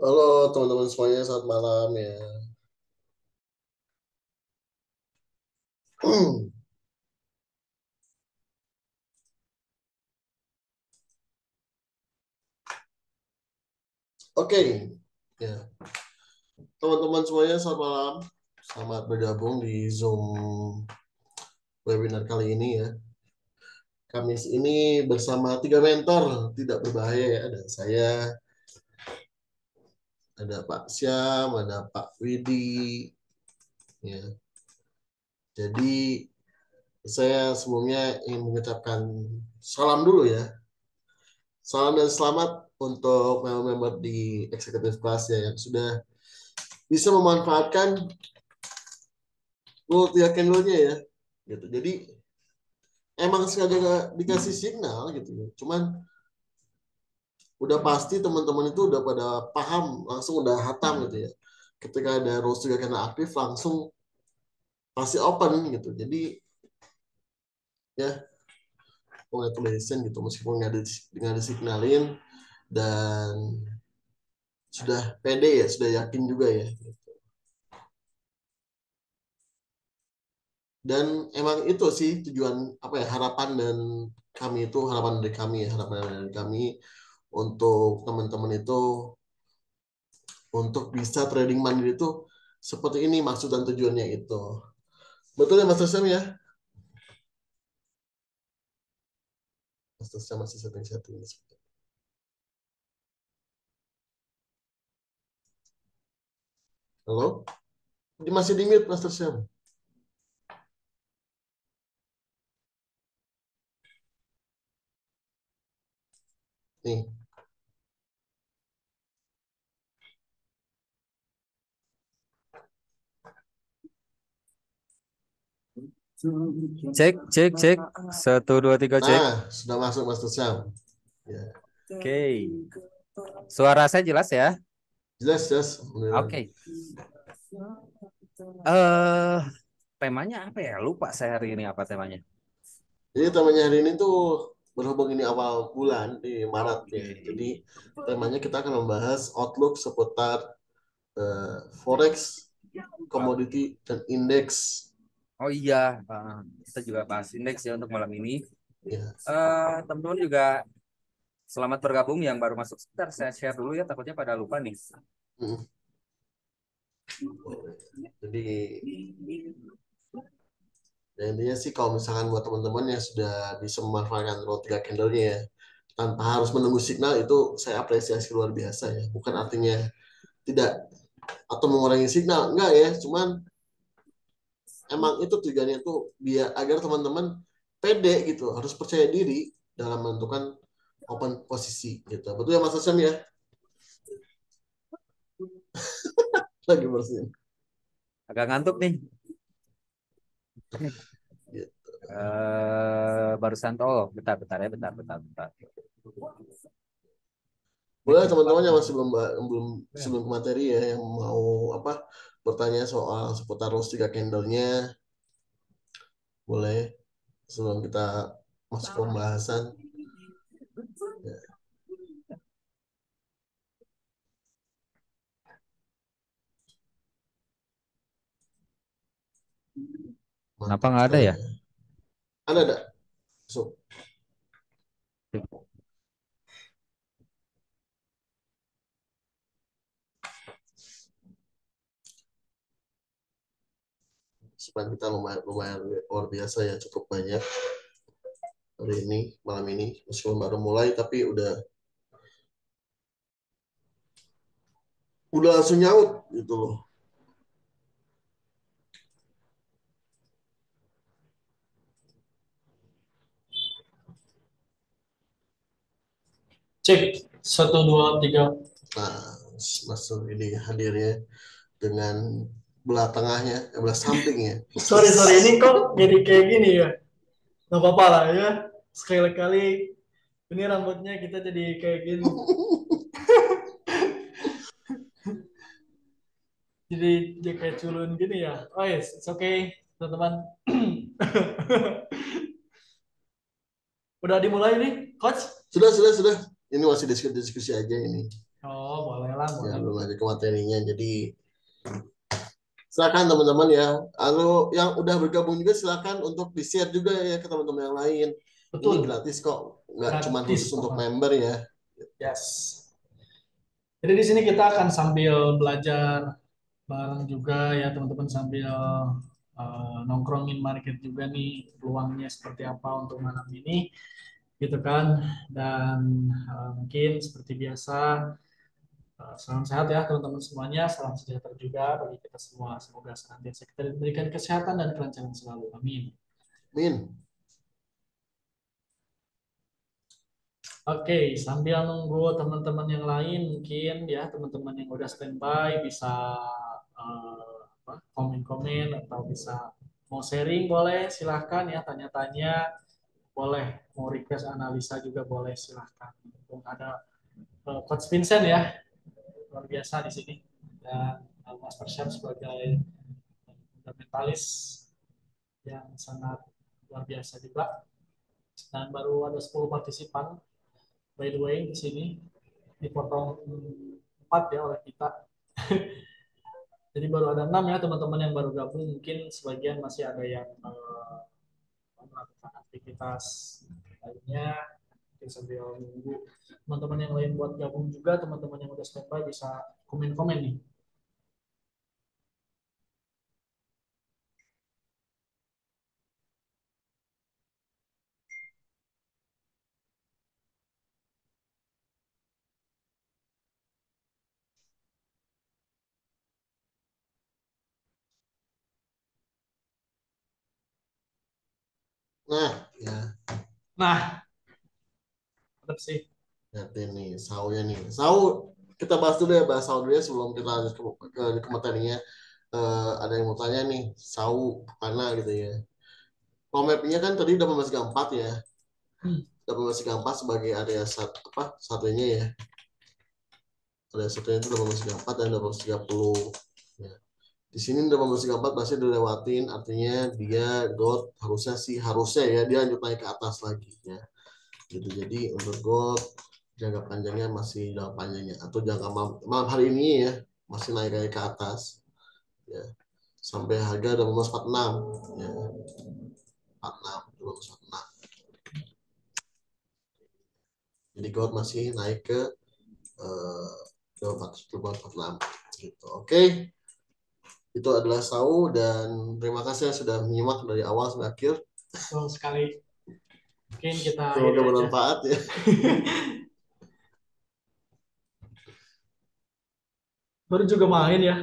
Halo teman-teman semuanya, selamat malam ya. Oke, ya teman-teman semuanya selamat malam. Selamat bergabung di Zoom webinar kali ini ya. Kamis ini bersama tiga mentor tidak berbahaya ya. Ada saya, ada Pak Syam, ada Pak Widi. Ya, jadi saya sebelumnya ingin mengucapkan salam dulu ya. Salam dan selamat untuk member-member di Executive Class ya yang sudah bisa memanfaatkan multi nya ya gitu. Jadi emang sengaja nggak dikasih signal gitu ya. Cuman udah pasti teman-teman itu udah pada paham, langsung udah hatam gitu ya. Ketika ada rules juga kena aktif langsung pasti open gitu. Jadi ya congratulations gitu meskipun nggak disignalin dan sudah pede ya, sudah yakin juga ya. Dan emang itu sih tujuan apa ya, harapan dan kami itu harapan dari kami ya, harapan dari kami untuk teman-teman itu untuk bisa trading mandiri itu seperti ini maksud dan tujuannya itu. Betul ya Mas Sam ya? Mas Sam masih setting-setting. Halo? Dia masih di mute Mas Sam. Nih. Cek, cek, cek. Satu, dua, tiga, cek. Nah, sudah masuk Mas Sam. Ya. Oke. Suara saya jelas ya? Jelas, jelas. Beneran. Oke. Eh, temanya apa ya? Lupa saya hari ini apa temanya. Jadi temanya hari ini tuh berhubung ini awal bulan di Maret Oke. ya. Jadi temanya kita akan membahas outlook seputar forex, Oke. komoditi dan indeks. Oh iya, kita juga bahas indeks ya untuk malam ini. Ya. Teman-teman juga selamat bergabung yang baru masuk. Sebentar, saya share dulu ya, takutnya pada lupa nih. Mm. Jadi ya intinya sih kalau misalkan buat teman-teman yang sudah bisa memanfaatkan row 3 candle-nya ya, tanpa harus menunggu signal itu saya apresiasi luar biasa ya. Bukan artinya tidak atau mengurangi signal, enggak ya. Cuman emang itu tujuannya tuh biar agar teman-teman pede gitu, harus percaya diri dalam menentukan open posisi gitu. Betul ya Mas Hasyam ya? Lagi bersin. Agak ngantuk nih. Gitu. Barusan, oh, bentar, bentar ya, bentar, bentar, bentar. Boleh teman-teman yang masih belum belum sebelum ke materi ya yang mau apa bertanya soal seputar row 3 candle-nya boleh sebelum kita masuk ke pembahasan. Ya, Kenapa mantap nggak ada sekali ya? ya. Ada. So, sepanjang kita lumayan, lumayan luar biasa ya, cukup banyak hari ini, malam ini. Meskipun baru mulai, tapi udah langsung nyaut gitu loh. Cek, satu, dua, tiga. Nah, masuk ini hadirnya dengan belah tengahnya, belah sampingnya. Sorry, ini kok jadi kayak gini ya? Gak apa-apa lah ya. Sekali-kali ini rambutnya kita jadi kayak gini. Jadi kayak culun gini ya. Oh yes, it's okay, teman-teman. Udah dimulai nih, Coach? Sudah. Ini masih diskusi, diskusi aja ini. Oh, boleh lah, Ya, boleh. belum lanjut ke materinya. Jadi silakan teman-teman ya. Kalau yang udah bergabung juga silakan untuk di-share juga ya ke teman-teman yang lain. Ini Betul, gratis kok, nggak cuma gratis khusus untuk pokoknya. member ya. Yes. Jadi di sini kita akan sambil belajar bareng juga ya teman-teman, sambil nongkrongin market juga nih, peluangnya seperti apa untuk malam ini gitu kan. Dan mungkin seperti biasa, salam sehat ya teman-teman semuanya, salam sejahtera juga bagi kita semua, semoga senantiasa kita diberikan kesehatan dan kelancaran selalu, amin. Min, Oke, sambil nunggu teman-teman yang lain, mungkin ya teman-teman yang udah standby bisa komen-komen atau bisa mau sharing boleh, silahkan ya, tanya-tanya boleh, mau request analisa juga boleh, silahkan. Ada Coach Vincent ya, luar biasa di sini, dan Mas Persyam sebagai fundamentalis yang sangat luar biasa juga. Dan baru ada 10 partisipan by the way di sini, dipotong 4 ya oleh kita. Jadi baru ada 6 ya teman-teman yang baru gabung, mungkin sebagian masih ada yang melakukan aktivitas lainnya, mungkin sambil menunggu teman-teman yang lain buat gabung juga. Teman-teman yang udah standby bisa komen-komen nih. nah ya, Nah, tetap sih. lihat nih saunya nih. Sau kita bahas dulu ya, bahas sau dulu ya sebelum kita lanjut ke materinya. Ada yang mau tanya nih, sau karena gitu ya. Komepnya kan tadi udah memasukkan 4 ya. Hmm. Udah memasukkan 4 sebagai area satunya ya. Area satunya itu udah memasukkan 4 dan udah memasukkan 30. Ya. Di sini udah memasukkan 4 pasti dilewatin, artinya dia gold harusnya ya dia lanjut naik ke atas lagi ya. Gitu. Jadi untuk gold jangka panjangnya masih jangka panjangnya atau jangka malam hari ini ya masih naik ke atas ya, sampai harga udah mau 46 ya, 46 udah 46. Jadi gold masih naik ke 46 gitu. Oke, itu adalah SAU dan terima kasih yang sudah menyimak dari awal sampai akhir. Betul sekali. Mungkin kita akhiri Semoga aja. bermanfaat ya. Baru juga main ya.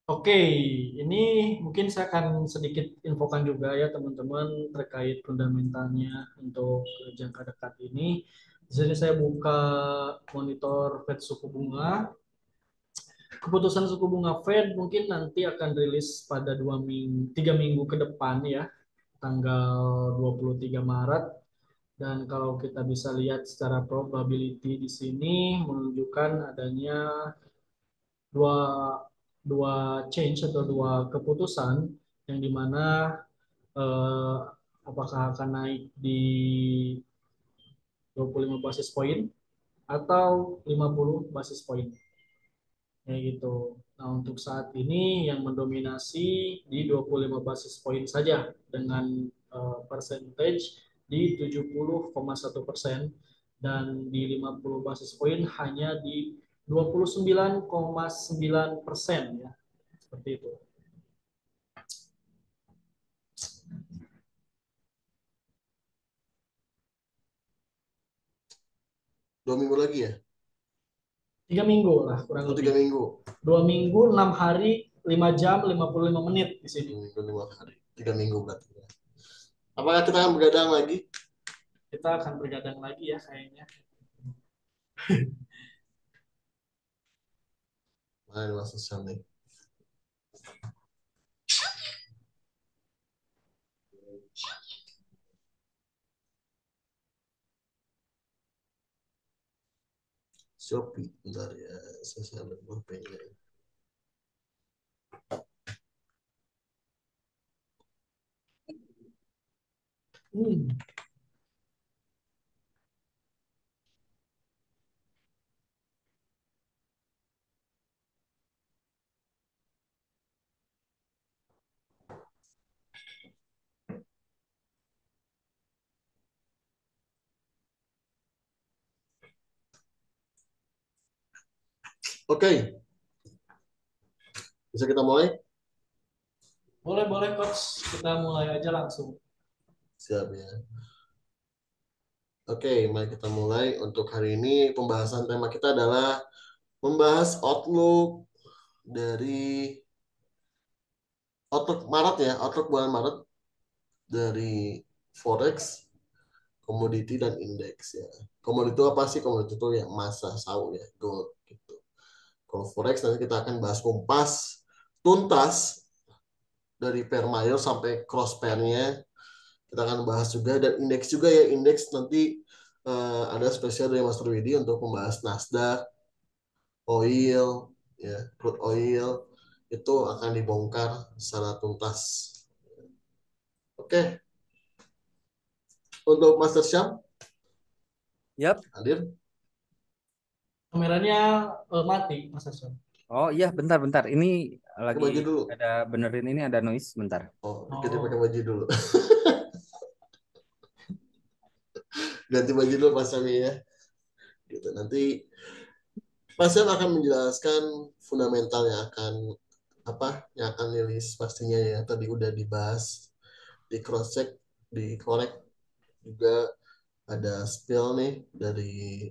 Oke, ini mungkin saya akan sedikit infokan juga ya teman-teman terkait fundamentalnya untuk jangka dekat ini. Di sini saya buka monitor Fed suku bunga. Keputusan suku bunga Fed mungkin nanti akan rilis pada 3 minggu ke depan ya, tanggal 23 Maret. Dan kalau kita bisa lihat secara probability di sini menunjukkan adanya dua dua change atau dua keputusan, yang dimana eh, apakah akan naik di 25 basis point atau 50 basis point kayak gitu. Nah, untuk saat ini yang mendominasi di 25 basis point saja dengan percentage di 70,1%, dan di 50 basis point hanya di 29,9% ya. Seperti itu. 2 minggu lagi ya? 3 minggu lah kurang Oh, lebih. 3 minggu. 2 minggu, 6 hari, 5 jam, 55 menit di sini. 2 minggu 5 hari. 3 minggu berarti. Apakah kita akan begadang lagi? Kita akan bergadang lagi ya kayaknya. Mana nih Mas Sam nih? Shopee, bentar ya, saya lihat HP-nya. Hmm. Oke, bisa kita mulai? Boleh, boleh, Coach. Kita mulai aja langsung. Siap ya. Oke, mari kita mulai. Untuk hari ini pembahasan tema kita adalah membahas outlook dari outlook Maret ya, outlook bulan Maret dari forex, komoditi dan indeks ya. Komoditi itu apa sih? Komoditi itu ya masa saw ya, gold gitu. Kalau forex nanti kita akan bahas kumpas tuntas dari pair major sampai cross pairnya. Kita akan bahas juga dan indeks juga ya, indeks nanti ada spesial dari Master Widi untuk membahas Nasdaq, oil, ya, crude oil itu akan dibongkar secara tuntas. Oke, untuk Master Syam Yap. hadir. Kameranya mati, Mas Hasan. Oh iya, bentar-bentar. Ini Pakai lagi baju dulu. ada benerin ini ada noise bentar. Oh, ganti pakai Oh, baju dulu. Ganti baju dulu Mas Syami ya. Gitu. Nanti Mas Syam akan menjelaskan fundamental yang akan apa yang akan rilis pastinya ya. Tadi udah dibahas, di cross check, dikorek juga ada spill nih dari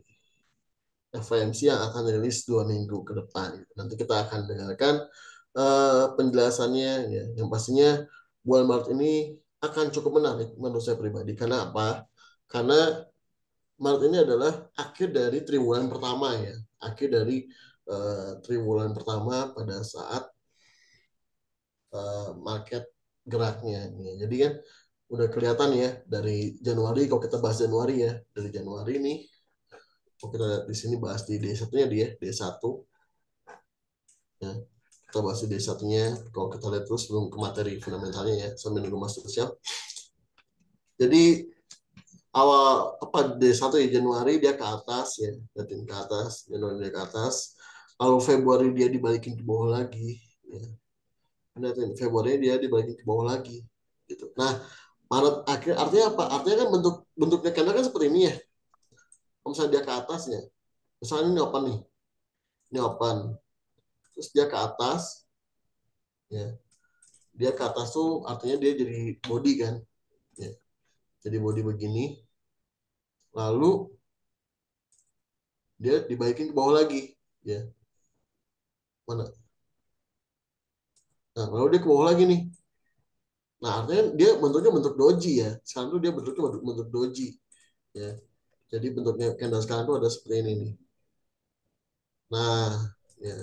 FOMC yang akan rilis 2 minggu ke depan. Nanti kita akan dengarkan penjelasannya ya. Yang pastinya bulan Maret ini akan cukup menarik menurut saya pribadi. Karena apa? Karena Maret ini adalah akhir dari triwulan pertama ya. Akhir dari triwulan pertama pada saat market geraknya. Ya. Jadi kan udah kelihatan ya dari Januari, kalau kita bahas Januari ya, dari Januari nih, kalau kita lihat di sini bahas di D1-nya dia, D1 ya. Kita bahas di D1-nya, kalau kita lihat terus sebelum ke materi fundamentalnya ya, sambil nunggu masuk sosial. Jadi awal apa D1 ya, Januari dia ke atas ya, lihatin ke atas, Januari dia ke atas, lalu Februari dia dibalikin ke bawah lagi ya. Lihatin Februari dia dibalikin ke bawah lagi gitu. Nah, Maret akhir artinya apa? Artinya kan bentuknya candle kan seperti ini ya. Kalau misalnya dia ke atasnya, misalnya ini open nih, ini open, terus dia ke atas, ya, dia ke atas tuh artinya dia jadi body kan, ya, jadi body begini, lalu dia dibaikin ke bawah lagi, ya, mana? Nah, lalu dia ke bawah lagi nih. Nah, artinya dia bentuknya bentuk doji ya. Sekarang tuh dia bentuknya bentuk doji, ya. Jadi bentuknya candle sekarang tuh ada seperti ini nih. Nah, ya,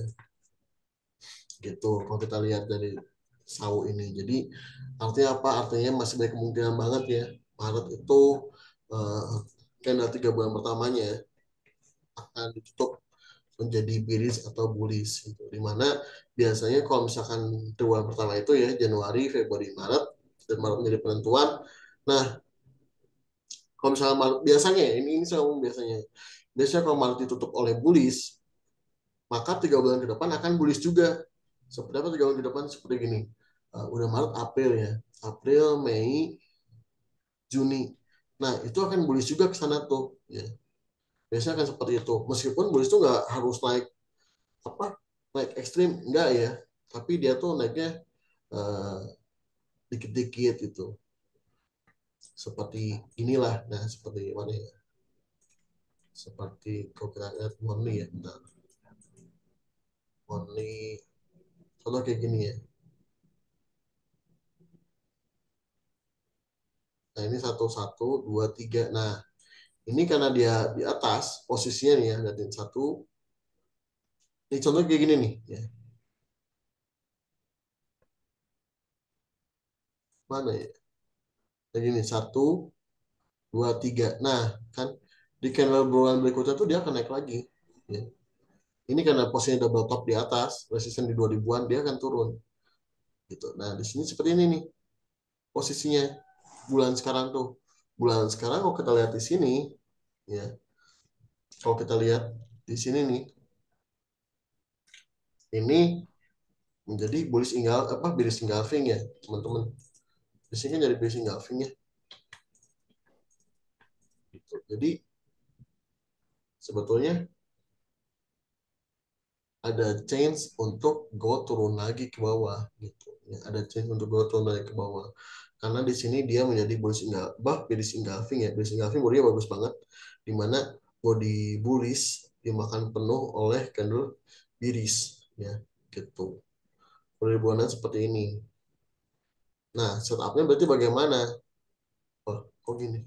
gitu. Kalau kita lihat dari saw ini, jadi artinya apa? Artinya masih banyak kemungkinan banget ya. Maret itu uh, candle 3 bulan pertamanya akan ditutup menjadi bearish atau bullish gitu. Dimana biasanya kalau misalkan triwulan pertama itu ya Januari, Februari, Maret dan Maret menjadi penentuan. Nah, kalau misalkan Maret biasanya ya, ini saya ngomong biasanya kalau Maret ditutup oleh bullish, maka 3 bulan ke depan akan bullish juga. Seperti apa 3 bulan ke depan seperti gini. Udah Maret, April ya, April, Mei, Juni. Nah, itu akan bullish juga ke sana tuh. Ya. Biasanya akan seperti itu. Meskipun bullish itu nggak harus naik apa naik ekstrim enggak ya, tapi dia tuh naiknya eh, dikit-dikit gitu, seperti inilah. Nah, seperti mana ya, seperti kalau kita lihat monthly ya, bentar, monthly contoh kayak gini ya. Nah, ini satu satu dua tiga. Nah, ini karena dia di atas posisinya nih ya, liatin satu, ini contoh kayak gini nih ya, mana ya, kayak gini satu dua tiga. Nah, kan di candle bulan berikutnya tuh dia akan naik lagi ya. Ini karena posisinya double top di atas, resisten di 2000-an, dia akan turun. Gitu. Nah, di sini seperti ini nih posisinya bulan sekarang tuh. Bulan sekarang kalau kita lihat di sini, ya, kalau kita lihat di sini nih, ini menjadi bullish engulfing ya, teman-teman. Di sini kan jadi bullish engulfing ya. Gitu. Jadi sebetulnya ada chance untuk go turun lagi ke bawah gitu. Ya, ada chance untuk go turun lagi ke bawah. Karena di sini dia menjadi bullish engulfing ya. Bullish engulfing bodinya bagus banget. Dimana body bullish dimakan penuh oleh candle bearish ya gitu. Perbuanan seperti ini. Nah, setupnya berarti bagaimana? Oh, kok gini?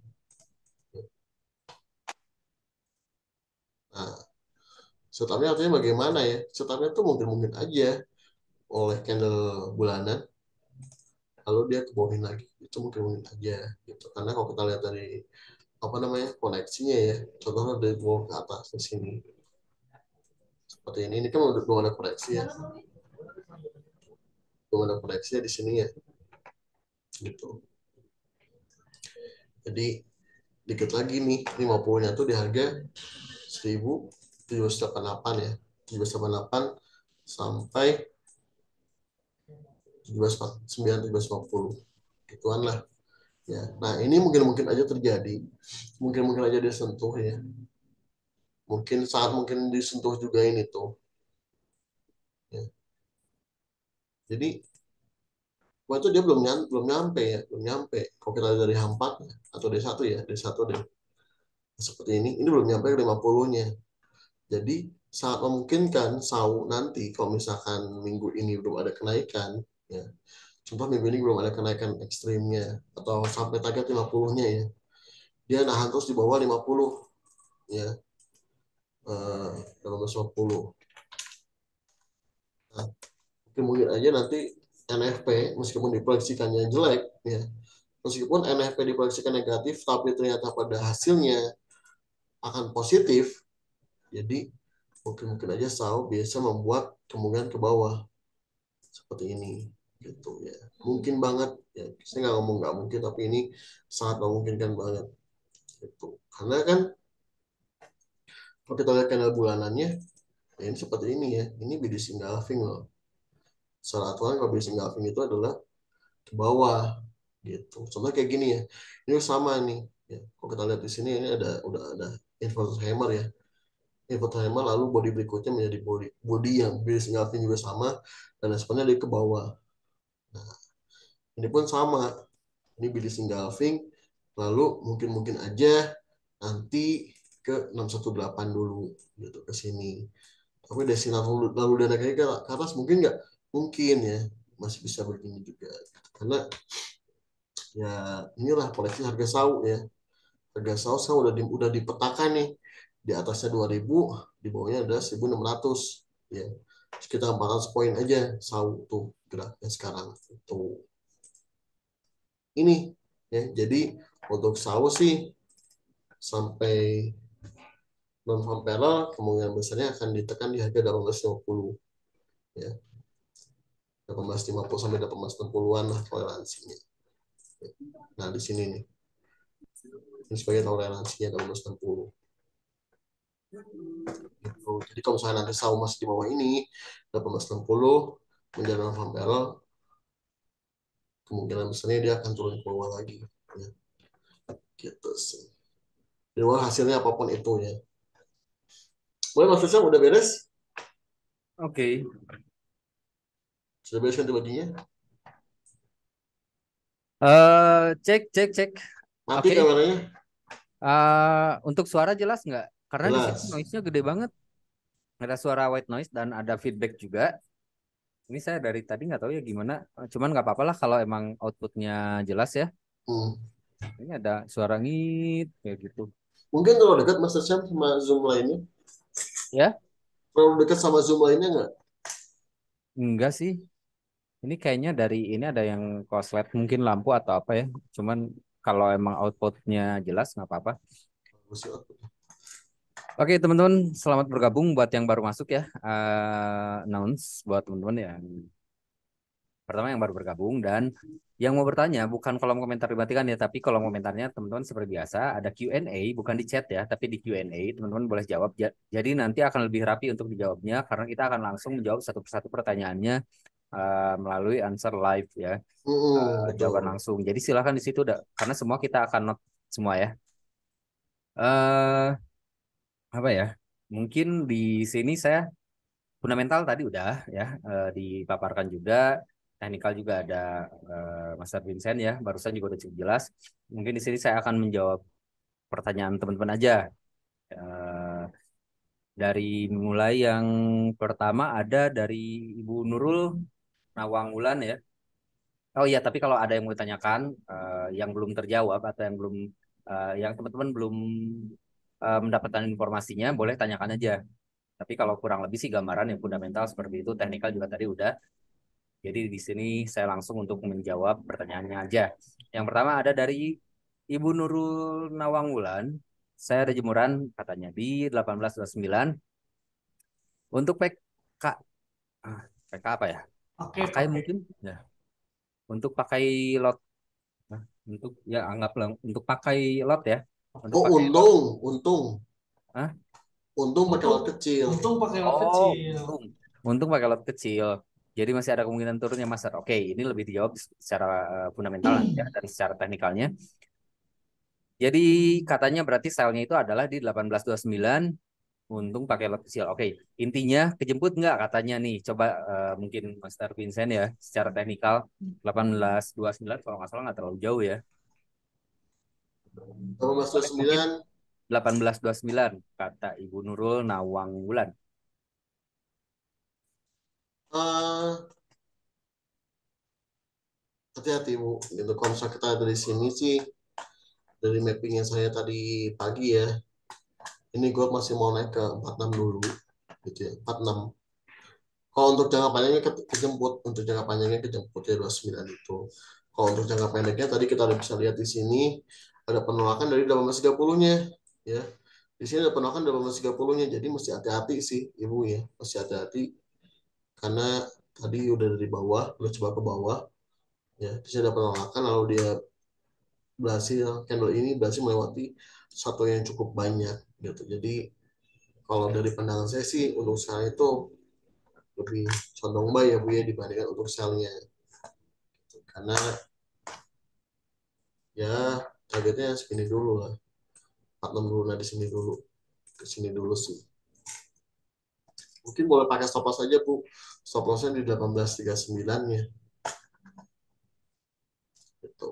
Nah, setupnya artinya bagaimana ya? Setupnya tuh mungkin-mungkin aja oleh candle bulanan lalu dia ke bawahin lagi itu mungkin aja gitu karena kalau kita lihat dari apa namanya koneksinya ya contohnya dari bawah ke atas di sini seperti ini kan udah belum ada koneksi ya belum ada koneksi ya di sini ya gitu jadi dikit lagi nih 50-nya tuh di harga 1788 ya 1788 sampai 1749 1750 gituan lah ya nah ini mungkin mungkin aja terjadi mungkin mungkin aja disentuh ya mungkin disentuh juga ini tuh ya. Jadi waktu itu dia belum nyampe ya belum nyampe kalau kita lihat dari H4 atau D1 ya D1 deh seperti ini belum nyampe ke 50-nya jadi sangat memungkinkan sau nanti kalau misalkan minggu ini belum ada kenaikan ya contoh minggu ini belum ada kenaikan ekstrimnya atau sampai target 50-nya ya dia nahan terus di bawah 50 ya 1850 nah, mungkin aja nanti NFP meskipun diproyeksikannya jelek ya meskipun NFP diproyeksikan negatif tapi ternyata pada hasilnya akan positif jadi mungkin aja SAU biasa membuat kemungkinan ke bawah seperti ini gitu ya mungkin banget ya saya nggak ngomong nggak mungkin tapi ini sangat memungkinkan banget gitu karena kan kalau kita lihat kanal bulanannya ya ini seperti ini ya ini BDC engulfing loh secara aturan kalau BDC engulfing itu adalah ke bawah gitu. Contoh kayak gini ya. Ini sama nih. Ya. Kalau kita lihat di sini ini udah ada inverted hammer ya. Inverted hammer lalu body berikutnya menjadi body yang base engulfing juga sama dan responnya dari ke bawah. Nah, ini pun sama. Ini base engulfing lalu mungkin aja nanti ke 618 dulu gitu ke sini. Tapi destinasi lalu dan akhirnya ke atas mungkin nggak mungkin ya masih bisa begini juga karena ya inilah koleksi harga sau ya harga sau saya udah dipetakan nih di atasnya 2000 di bawahnya ada 1600 ya sekitar 400 poin aja sau tuh geraknya sekarang itu ini ya jadi untuk sau sih sampai non farm payroll kemungkinan besarnya akan ditekan di harga 1850 ya 1850 sampai 1860-an lah toleransinya nah di sini nih ini sebagai toleransinya 1860 gitu. Jadi kalau misalnya nanti saung masih di bawah ini 1860 menjadi non barrel kemungkinan besarnya dia akan turun ke bawah lagi ya. Gitu sih. Di luar hasilnya apapun itu ya. Boleh Mas Rizal udah beres? Oke. Sudah beres kan baginya? Cek cek cek. Mati Oke. kameranya? Untuk suara jelas nggak? Karena di sini Jelas. noise-nya gede banget. Ada suara white noise dan ada feedback juga. Ini saya dari tadi nggak tahu ya gimana. Cuman nggak apa-apa lah kalau emang outputnya jelas ya. Hmm. Ini ada suara ngit kayak gitu. Mungkin terlalu dekat Mas Rizal sama Zoom lainnya. Ya, Terlalu dekat sama Zoom lainnya nggak? enggak sih. Ini kayaknya dari ini ada yang korslet mungkin lampu atau apa ya. Cuman kalau emang outputnya jelas nggak apa-apa. Oke teman-teman, selamat bergabung buat yang baru masuk ya. Announce buat teman-teman yang Pertama yang baru bergabung dan yang mau bertanya bukan kolom komentar dimatikan ya, tapi kolom komentarnya teman-teman seperti biasa ada Q&A, bukan di chat ya, tapi di Q&A teman-teman boleh jawab. Jadi nanti akan lebih rapi untuk dijawabnya karena kita akan langsung menjawab satu persatu pertanyaannya melalui answer live ya, jawaban Betul. langsung. Jadi silakan di situ karena semua kita akan note semua ya. eh Apa ya? Mungkin di sini saya fundamental tadi udah ya dipaparkan juga, teknikal juga ada Master Vincent ya, barusan juga udah cukup jelas. Mungkin di sini saya akan menjawab pertanyaan teman-teman aja. Eh, dari mulai yang pertama ada dari Ibu Nurul Nawangwulan ya. Oh iya, tapi kalau ada yang mau ditanyakan yang belum terjawab atau yang belum yang teman-teman belum mendapatkan informasinya, boleh tanyakan aja. Tapi kalau kurang lebih sih gambaran yang fundamental seperti itu, teknikal juga tadi udah. Jadi di sini saya langsung untuk menjawab pertanyaannya aja. Yang pertama ada dari Ibu Nurul Nawangwulan. Saya ada jemuran katanya di 1829 untuk PK PK apa ya? Oke, Pakai pakai. mungkin ya. Untuk pakai lot untuk ya anggaplah untuk pakai lot ya. Untuk Oh, pakai lot. untung, untung, Hah? untung pakai Untung, lot kecil. untung pakai lot Oh, kecil. untung. Untung pakai lot kecil. Jadi masih ada kemungkinan turunnya Mas. Oke, ini lebih dijawab secara fundamental nanti ya, dan secara teknikalnya. Jadi katanya berarti stylenya itu adalah di 1829 untung pakai lot kecil. Oke, intinya kejemput nggak katanya nih. Coba mungkin Master Vincent ya, secara teknikal 1829 kalau nggak salah nggak terlalu jauh ya. Boleh mungkin 1829, 1829 kata Ibu Nurul Nawangwulan. eh hati-hati Bu. Gitu. Kalau misalnya kita dari sini sih, dari mappingnya saya tadi pagi ya, ini gue masih mau naik ke 46 dulu, gitu ya, 46. Kalau untuk jangka panjangnya kejemput, untuk jangka panjangnya kejemput ya 29 itu. Kalau untuk jangka pendeknya tadi kita udah bisa lihat di sini ada penolakan dari 1830-nya ya. Di sini ada penolakan 1830-nya, jadi mesti hati-hati sih Ibu ya, mesti hati-hati karena tadi udah dari bawah, udah coba ke bawah ya. Di sini ada penolakan lalu dia candle ini berhasil melewati satu yang cukup banyak gitu. Jadi kalau dari pandangan saya sih untuk sekarang itu lebih condong buy ya Bu ya dibandingkan untuk sell-nya. Karena ya targetnya segini dulu lah. 46 dulu, nah di sini dulu. Ke sini dulu sih. Mungkin boleh pakai stop loss aja Bu. Stop loss-nya di 1839 ya. Gitu.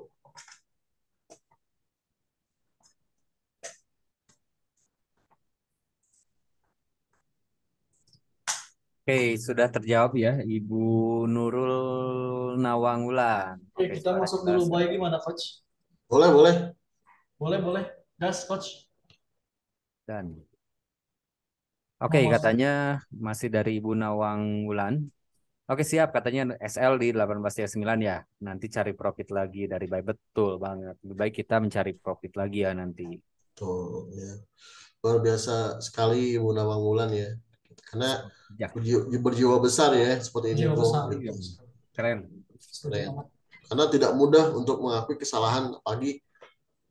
Oke, sudah terjawab ya Ibu Nurul Nawangwulan. Oke, Oke, kita sudah ada masuk dulu jelas. buy gimana, Coach? Boleh, boleh. Boleh, boleh. Gas, Coach. Dan oke, Mau masuk. katanya masih dari Ibu Nawangwulan. Oke, siap katanya SL di 1839 ya. Nanti cari profit lagi dari buy, betul banget. Lebih baik kita mencari profit lagi ya nanti. Tuh, ya. Luar biasa sekali Ibu Nawang Wulan ya. Karena Ya, berjiwa besar ya, seperti ini Jiwa tuh. besar. Gitu. keren. Setuju Keren. banget. Karena tidak mudah untuk mengakui kesalahan. Apalagi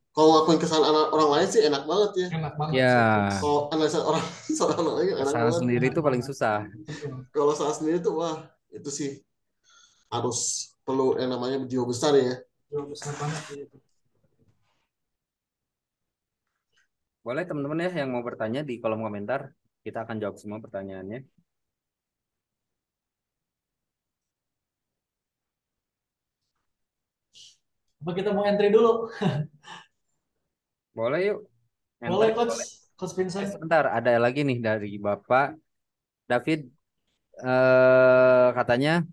kalau ngakuin kesalahan orang lain sih enak banget ya. Enak banget sih. Ya, Kalau analisa orang salah orang lain enak kesalahan banget. sendiri Enak itu paling banget. susah. Betul. Kalau salah sendiri tuh wah itu sih harus perlu yang namanya berjiwa besar ya. Jiwa besar banget sih itu. Boleh teman-teman ya yang mau bertanya di kolom komentar. Kita akan jawab semua pertanyaannya. Apa kita mau entry dulu? Boleh yuk, Boleh, entry Coach. boleh. Coach Vincent. Sebentar, ada lagi nih dari Bapak David. Katanya,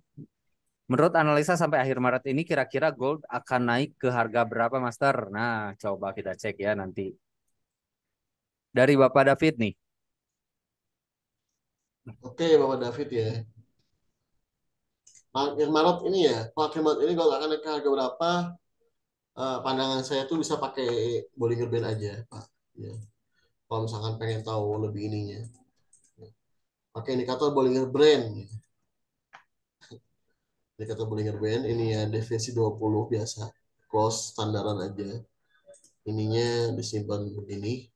menurut analisa sampai akhir Maret ini kira-kira gold akan naik ke harga berapa, Master? Nah, coba kita cek ya nanti. Dari Bapak David nih. Oke Bapak David ya. Akhir Maret ini ya, Pak akhir Maret ini kalau akan naik ke harga berapa? Pandangan saya tuh bisa pakai Bollinger Band aja, Pak. Ya. Kalau misalkan pengen tahu lebih ininya, pakai indikator Bollinger Band. Indikator Bollinger Band ini ya deviasi 20 biasa, close standaran aja. Ininya disimpan begini.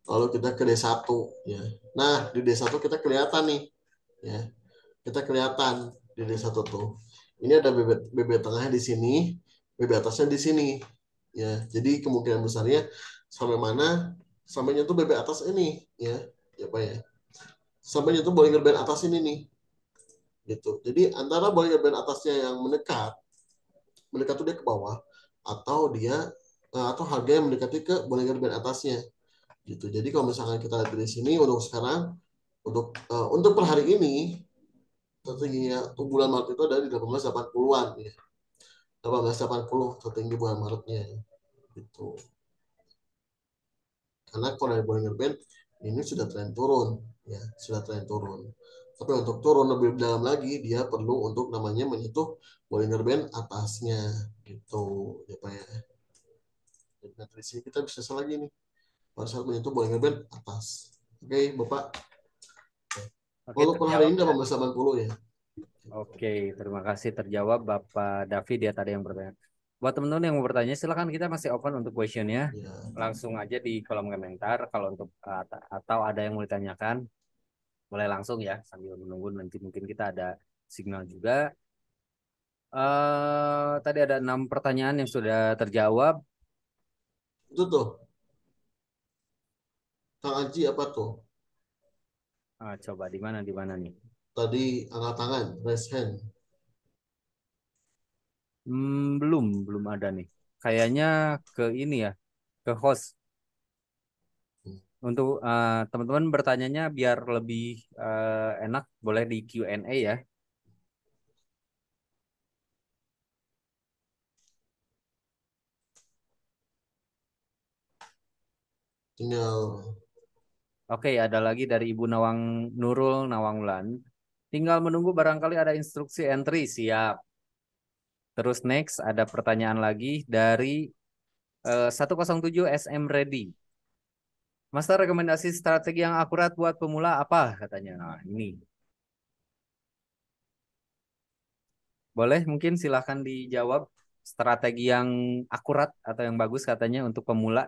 Lalu kita ke D1 ya. Nah, di D1 kita kelihatan nih ya. Kita kelihatan di D1 tuh. Ini ada BB tengahnya di sini, BB atasnya di sini. Ya, jadi kemungkinan besarnya sampai mana? Sampai nyentuh BB atas ini ya. Ya Pak ya. Sampai nyentuh Bollinger Band atas ini nih. Gitu. Jadi antara Bollinger Band atasnya yang mendekat tuh dia ke bawah atau atau harga yang mendekati ke Bollinger Band atasnya gitu. Jadi kalau misalkan kita lihat di sini untuk sekarang untuk per hari ini tertingginya untuk bulan Maret itu ada di 1880-an ya. 1880 tertinggi bulan Maretnya gitu. Karena kalau dari Bollinger Band ini sudah tren turun ya, sudah tren turun. Tapi untuk turun lebih dalam lagi dia perlu untuk namanya menyentuh Bollinger Band atasnya gitu ya Pak ya. Jadi dari sini kita bisa lagi nih pada saat menyentuh Bollinger Band atas. Oke, Bapak. Oke, Kalau per hari terjawab ini ya. 1880 ya. Oke, terima kasih terjawab Bapak David ya tadi yang bertanya. Buat teman-teman yang mau bertanya, silakan kita masih open untuk questionnya. Ya. Langsung aja di kolom komentar. Kalau untuk atau ada yang mau ditanyakan, boleh langsung ya sambil menunggu nanti mungkin kita ada signal juga. Tadi ada 6 pertanyaan yang sudah terjawab. Itu tuh. Kang Aji apa tuh? Coba di mana nih? Tadi angkat tangan, raise hand. Belum ada nih. Kayaknya ke ini ya, ke host. Untuk teman-teman bertanyanya biar lebih enak, boleh di Q&A ya. Tinggal Oke, ada lagi dari Ibu Nawang Nurul Nawanglan. Tinggal menunggu barangkali ada instruksi entry, siap. Terus next ada pertanyaan lagi dari 107 SM Ready. Master, rekomendasi strategi yang akurat buat pemula apa katanya? Nah, ini. Boleh mungkin silahkan dijawab strategi yang akurat atau yang bagus katanya untuk pemula.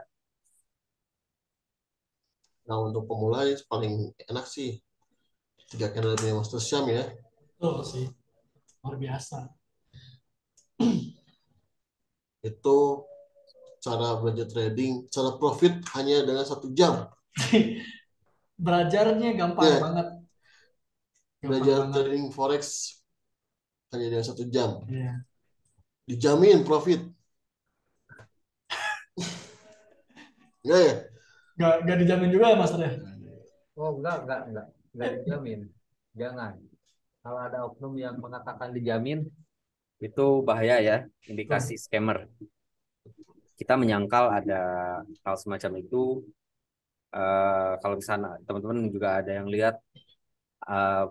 nah untuk pemula ini paling enak sih 3 candle punya Master Syam ya. Betul sih, luar biasa. Itu cara belajar trading, cara profit hanya dengan 1 jam. Belajarnya gampang Ya, banget, gampang belajar banget. trading forex hanya dengan 1 jam. Iya. Dijamin profit. Enggak ya? Gak dijamin juga ya Mas ya? Oh, enggak dijamin. Jangan. Kalau ada oknum yang mengatakan dijamin, itu bahaya ya, indikasi Tuh. scammer. Kita menyangkal ada hal semacam itu. Kalau misalnya teman-teman juga ada yang lihat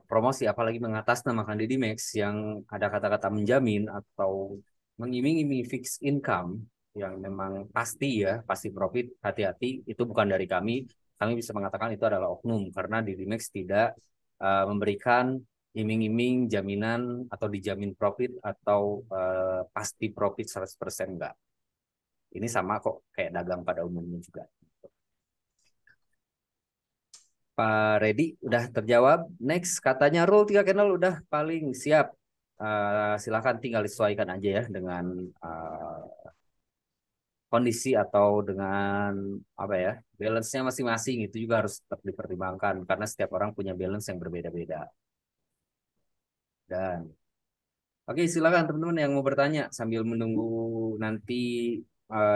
promosi, apalagi mengatasnamakan Didimax yang ada kata-kata menjamin atau mengiming-iming fixed income yang memang pasti ya, pasti profit, hati-hati, itu bukan dari kami. Kami bisa mengatakan itu adalah oknum karena Didimax tidak memberikan iming-iming jaminan atau dijamin profit atau pasti profit 100% enggak. Ini sama kok kayak dagang pada umumnya juga. Pak Reddy udah terjawab. Next katanya rule 3 candle udah paling siap. Silakan tinggal disesuaikan aja ya dengan uh, kondisi atau dengan apa ya, balance-nya masing-masing. Itu juga harus tetap dipertimbangkan karena setiap orang punya balance yang berbeda-beda. Dan oke, silakan teman-teman yang mau bertanya sambil menunggu nanti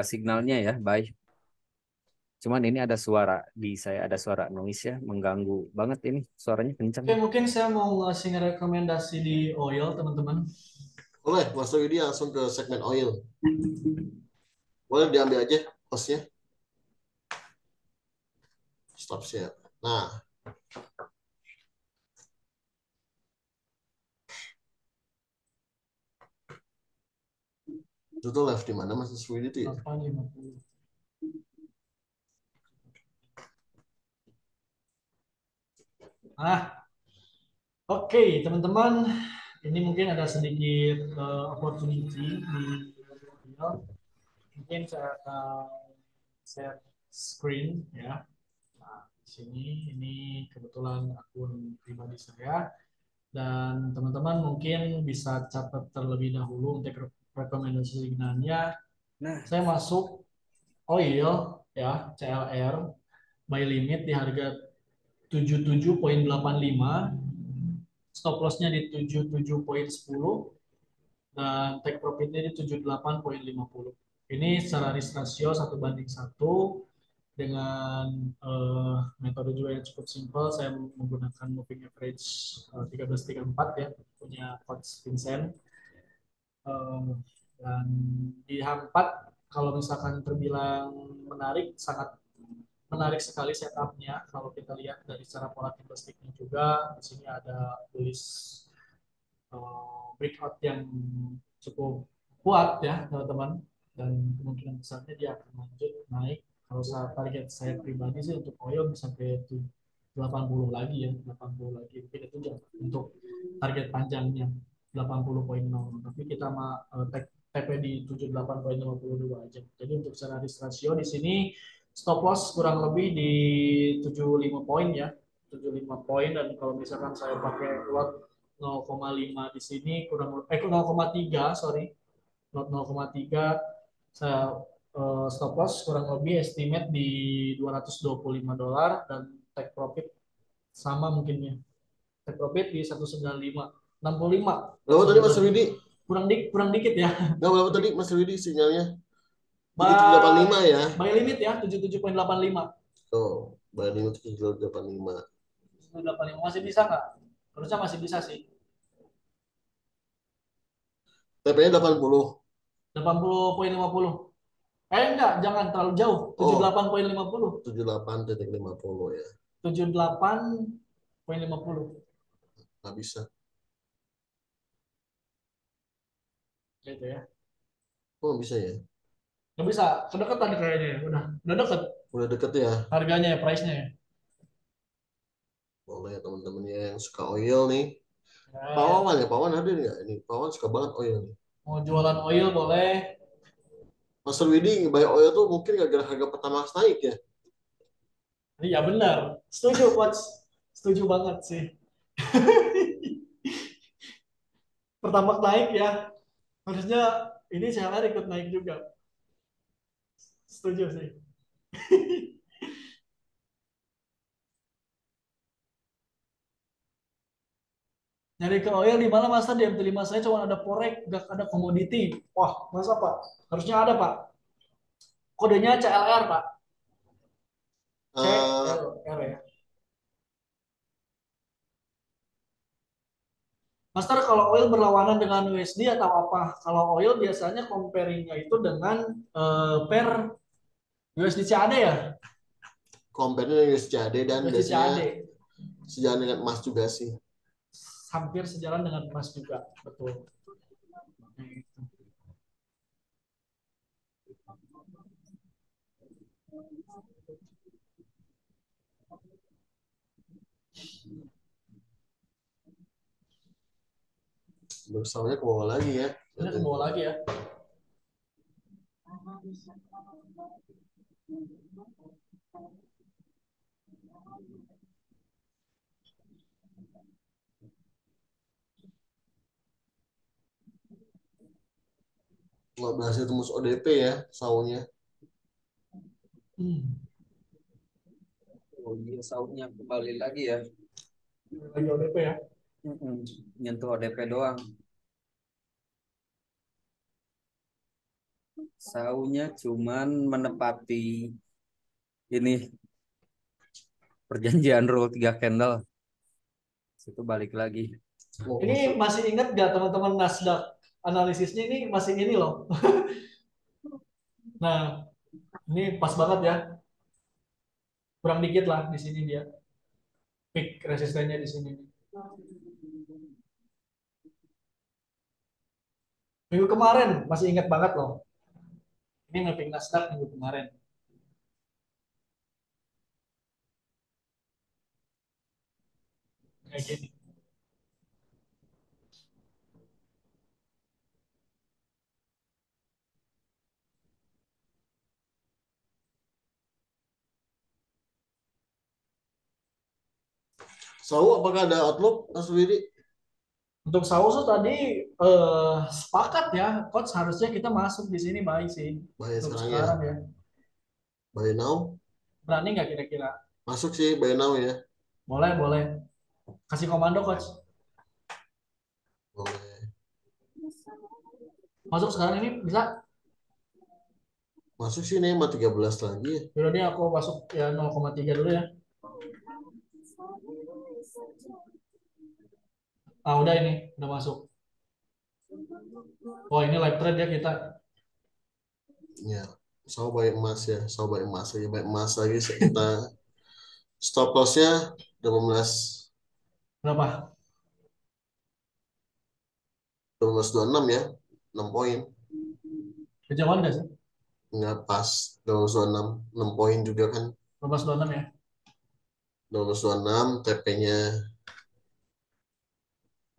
signalnya ya. Bye. Cuman ini ada suara di saya, ada suara noise ya, mengganggu banget ini, suaranya kencang. Oke, mungkin saya mau ngasih rekomendasi di oil, teman-teman. Boleh, Master Widi langsung ke segmen oil. Boleh diambil aja hostnya. Stop share. Nah, itu tuh live di mana Master Widi itu ya? 850. Ah, oke, teman-teman. ini mungkin ada sedikit opportunity di video. Mungkin saya akan share screen ya. Nah, di sini ini kebetulan akun pribadi saya dan teman-teman mungkin bisa catat terlebih dahulu untuk rekomendasinya. Nah, Saya masuk oil ya CLR buy limit di harga 77,85, stop lossnya di 77,10 dan take profitnya di 78,50. Ini secara risk ratio 1:1 dengan metode juga yang cukup simpel. Saya menggunakan moving average 1334 ya, punya Coach Vincent. Dan di H4 kalau misalkan terbilang menarik, sangat menarik sekali setupnya. Kalau kita lihat dari cara pola candlesticknya juga, di sini ada bullish breakout yang cukup kuat ya teman-teman, dan kemungkinan besarnya dia akan lanjut naik. Kalau saya target saya pribadi sih untuk oil bisa sampai 80 lagi ya, 80 lagi mungkin itu untuk target panjangnya 80,0, tapi kita TP di 78,52 aja. Jadi untuk secara risk ratio di sini stop loss kurang lebih di 75 poin ya, 75 poin, dan kalau misalkan saya pakai lot 0,5 di sini kurang 0,3 sorry, lot 0,3 saya stop loss kurang lebih estimate di $225 dan take profit sama mungkinnya, take profit di 195 65 Berapa tadi Mas sebenarnya, Widi? kurang dikit ya. Nah, berapa tadi Mas Widi sinyalnya? Buy 7785 ya. buy limit ya 77,85. Oh, banding 7785. 85 masih bisa nggak? Harusnya masih bisa sih. TP-nya 80. 80,50. Enggak, jangan terlalu jauh. Oh, 78,50. 78,50 ya. 78,50. Nggak bisa. Gitu ya. Oh, nggak bisa ya. Nggak bisa, kedekatan kayaknya ya. Udah deket Udah deket ya. harganya ya, price-nya ya. Boleh ya teman-teman yang suka oil nih. Pak Nah, Wawan ya, Pak Wawan hadir nggak? Ini Pak Wawan suka banget oil nih. mau jualan oil boleh. Master Widi ngebayar oil tuh mungkin gara-gara harga Pertamax naik ya. Iya benar. Setuju, Coach. Setuju banget sih. Pertama naik ya. Harusnya ini CLR ikut naik juga. Setuju sih. Nyari ke oil di mana masa di MT5 saya cuma ada forex, gak ada komoditi. Wah, masa Pak? Harusnya ada Pak. Kodenya CLR Pak. Eh, CLR ya. Master, kalau oil berlawanan dengan USD atau apa? Kalau oil biasanya comparingnya itu dengan pair USD CAD ya? compare-nya dengan SCAD dan USD biasanya CAD sejalan dengan emas juga sih. hampir sejalan dengan emas juga, betul. Bersamanya ke bawah lagi ya. Ini ke bawah lagi ya. Nggak berhasil tembus ODP ya, saunya. Hmm. oh iya, sautnya kembali lagi ya. Lagi ODP ya. Nyentuh ODP doang. Saunya cuman menepati ini perjanjian rule 3 candle. Situ balik lagi. Oh, Ini masih ingat gak teman-teman Nasdaq analisisnya ini masih ini loh. Nah, ini pas banget ya. Kurang dikit lah di sini dia. Peak resistennya di sini. Minggu kemarin masih ingat banget loh. Ini mapping Nasdaq minggu kemarin. Kayak gini. Sau apakah ada outlook Mas Widi? Untuk Sausu tadi sepakat ya, coach harusnya kita masuk di sini baik sih Bahaya untuk sekarang ya. sekarang ya. By now Berani nggak kira-kira? masuk sih by now ya. Boleh, boleh. Kasih komando coach. Boleh. Masuk sekarang ini bisa? Masuk sih Neymar 13 lagi ya. Yaudah deh aku masuk ya 0,3 dulu ya. Ah udah ini, udah masuk. Wah ini live trade ya kita. Ya. Sau baik emas ya. Sau baik emas lagi. Baik emas lagi kita stop lossnya 18 Berapa? 26 ya. 6 poin. Kejauhan nggak sih? Nggak pas. 1226 6 poin juga kan. 12,26 ya. 1226 TP-nya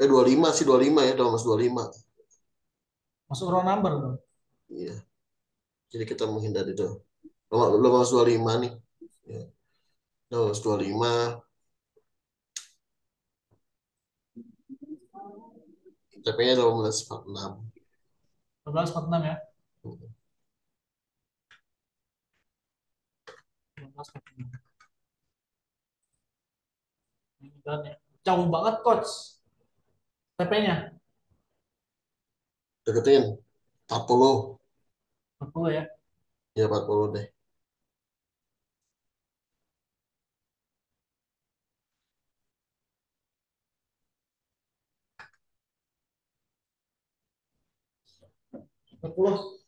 25 sih 25 ya. 1225. Masuk raw number dong. Iya. Jadi kita menghindari itu. Kalau 1225 nih. Ya. 1225 TP-nya 1246. 12,46 ya. 12,46. Ini dan ya. Jauh banget coach. TP-nya Deketin 40. 40 ya. Ya 40 deh. 40.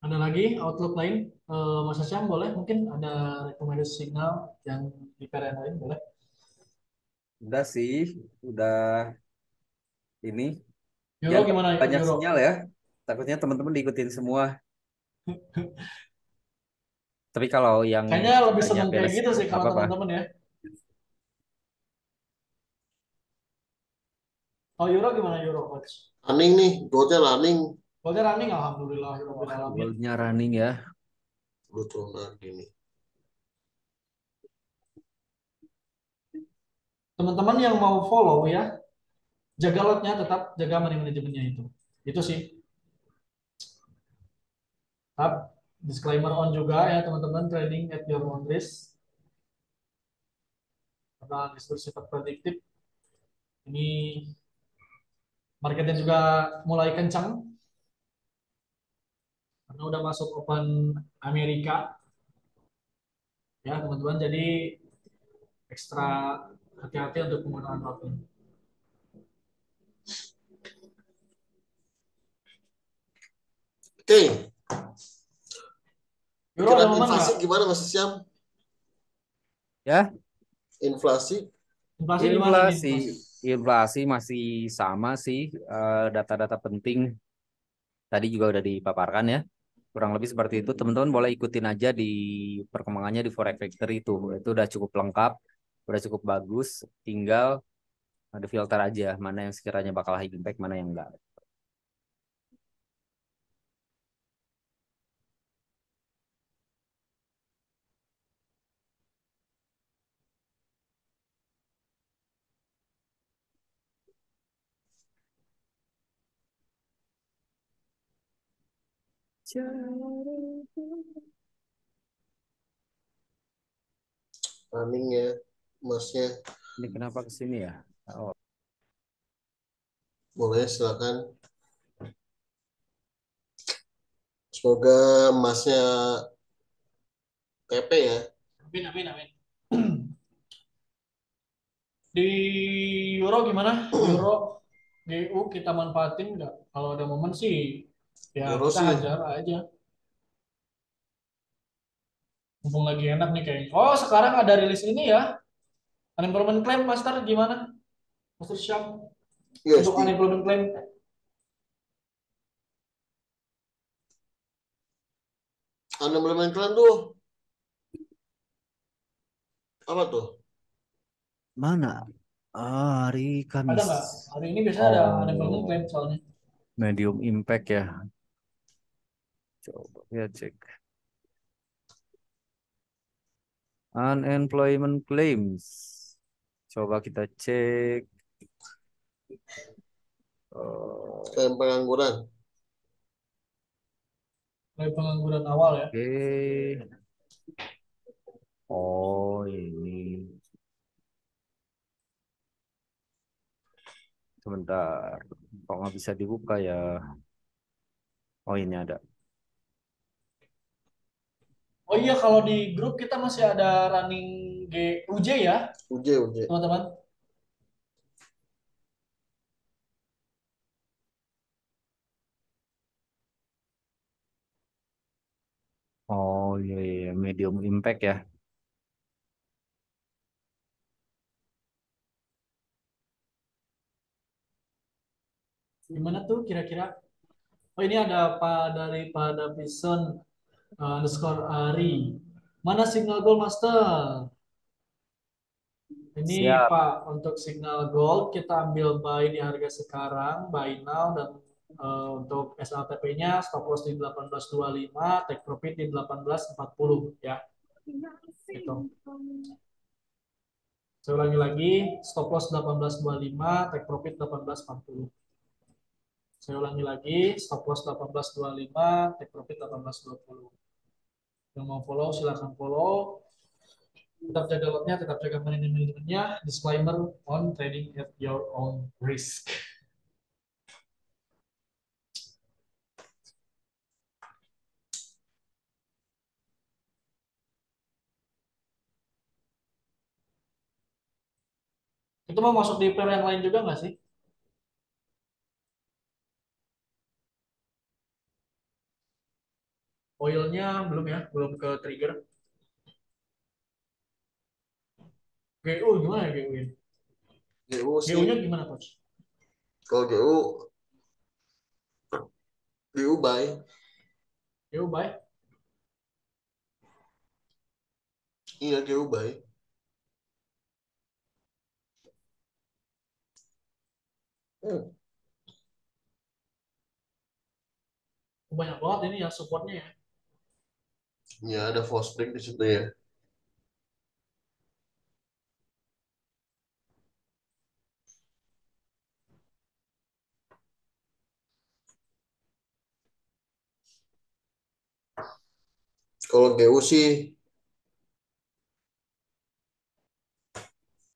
Ada lagi outlook lain? Mas Syam boleh? Mungkin ada rekomendasi signal yang di pair yang lain boleh? Udah sih, udah ini. Euro Jangan gimana banyak Euro? sinyal ya. Takutnya teman-teman diikutin semua. Tapi kalau yang Kayaknya lebih banyak seneng beda kayak gitu sinyal sih nggak kalau apa-apa. teman-teman ya. Oh Euro gimana Euro coach? Running nih, goalnya running. Golnya running alhamdulillah Wah, alamin. golnya running ya. Lu turun lagi nih. Teman-teman yang mau follow ya, jaga lotnya tetap jaga money manajemennya itu. Itu sih. Tetap disclaimer on juga ya teman-teman trading at your own risk. Karena disitu sifat prediktif. Ini marketnya juga mulai kencang karena udah masuk open Amerika ya teman-teman. Jadi ekstra hati-hati untuk penggunaan lotnya. Oke, Euro ada pikiran momen inflasi nggak? gimana Mas Syam? Ya, Inflasi Inflasi gimana nih inflasi, inflasi? inflasi masih sama sih. Data-data penting tadi juga udah dipaparkan ya. Kurang lebih seperti itu. Teman-teman boleh ikutin aja di perkembangannya di Forex Factory itu. Itu udah cukup lengkap, udah cukup bagus. Tinggal ada filter aja mana yang sekiranya bakal high impact, mana yang enggak. running ya, Masnya. Ini kenapa kesini ya? Oh, Boleh silakan. Semoga emasnya TP ya. Amin amin amin. Di Euro gimana? Euro GU kita manfaatin nggak? Kalau ada momen sih ya Euro kita sih hajar aja. Mumpung lagi enak nih kayaknya. Oh sekarang ada rilis ini ya. Unemployment claim, Master, gimana? Master Syam, untuk USD. unemployment claim. Unemployment claim tuh apa tuh? Mana? Hari Ada Kamis. nggak? Hari ini biasanya ada unemployment claim Oh, soalnya. medium impact ya. Coba ya cek. Unemployment claims. Coba kita cek. Klaim pengangguran. Claim pengangguran awal ya. Oke. Oh, ini. Sebentar. Kok nggak bisa dibuka ya? Oh, ini ada. Oh iya, kalau di grup kita masih ada running UJ ya, UJ. teman-teman. Oh, iya, iya. Medium impact ya. Gimana tuh kira-kira? Oh ini ada dari pada Pison underscore Ari. Mana signal gold master? Ini Siap. Pak, untuk signal gold kita ambil buy di harga sekarang, buy now, dan untuk SLTP-nya stop loss di 18.25, take profit di 18.40 ya. Gitu. Saya ulangi lagi, stop loss 18.25, take profit 18.40. Saya ulangi lagi, stop loss 18.25, take profit 18.20. Yang mau follow silahkan follow. Tetap jaga lotnya, tetap jaga manajemennya. Disclaimer on trading at your own risk. Itu mau masuk di pair yang lain juga nggak sih? Oilnya belum ya, belum ke trigger. GU gimana ya GU ini? GU sih, GU-nya gimana coach? kalau GU buy. GU buy. Iya, GU buy. Hmm. Banyak banget ini ya supportnya ya. Ya, ada false break di situ ya. Kalau GU sih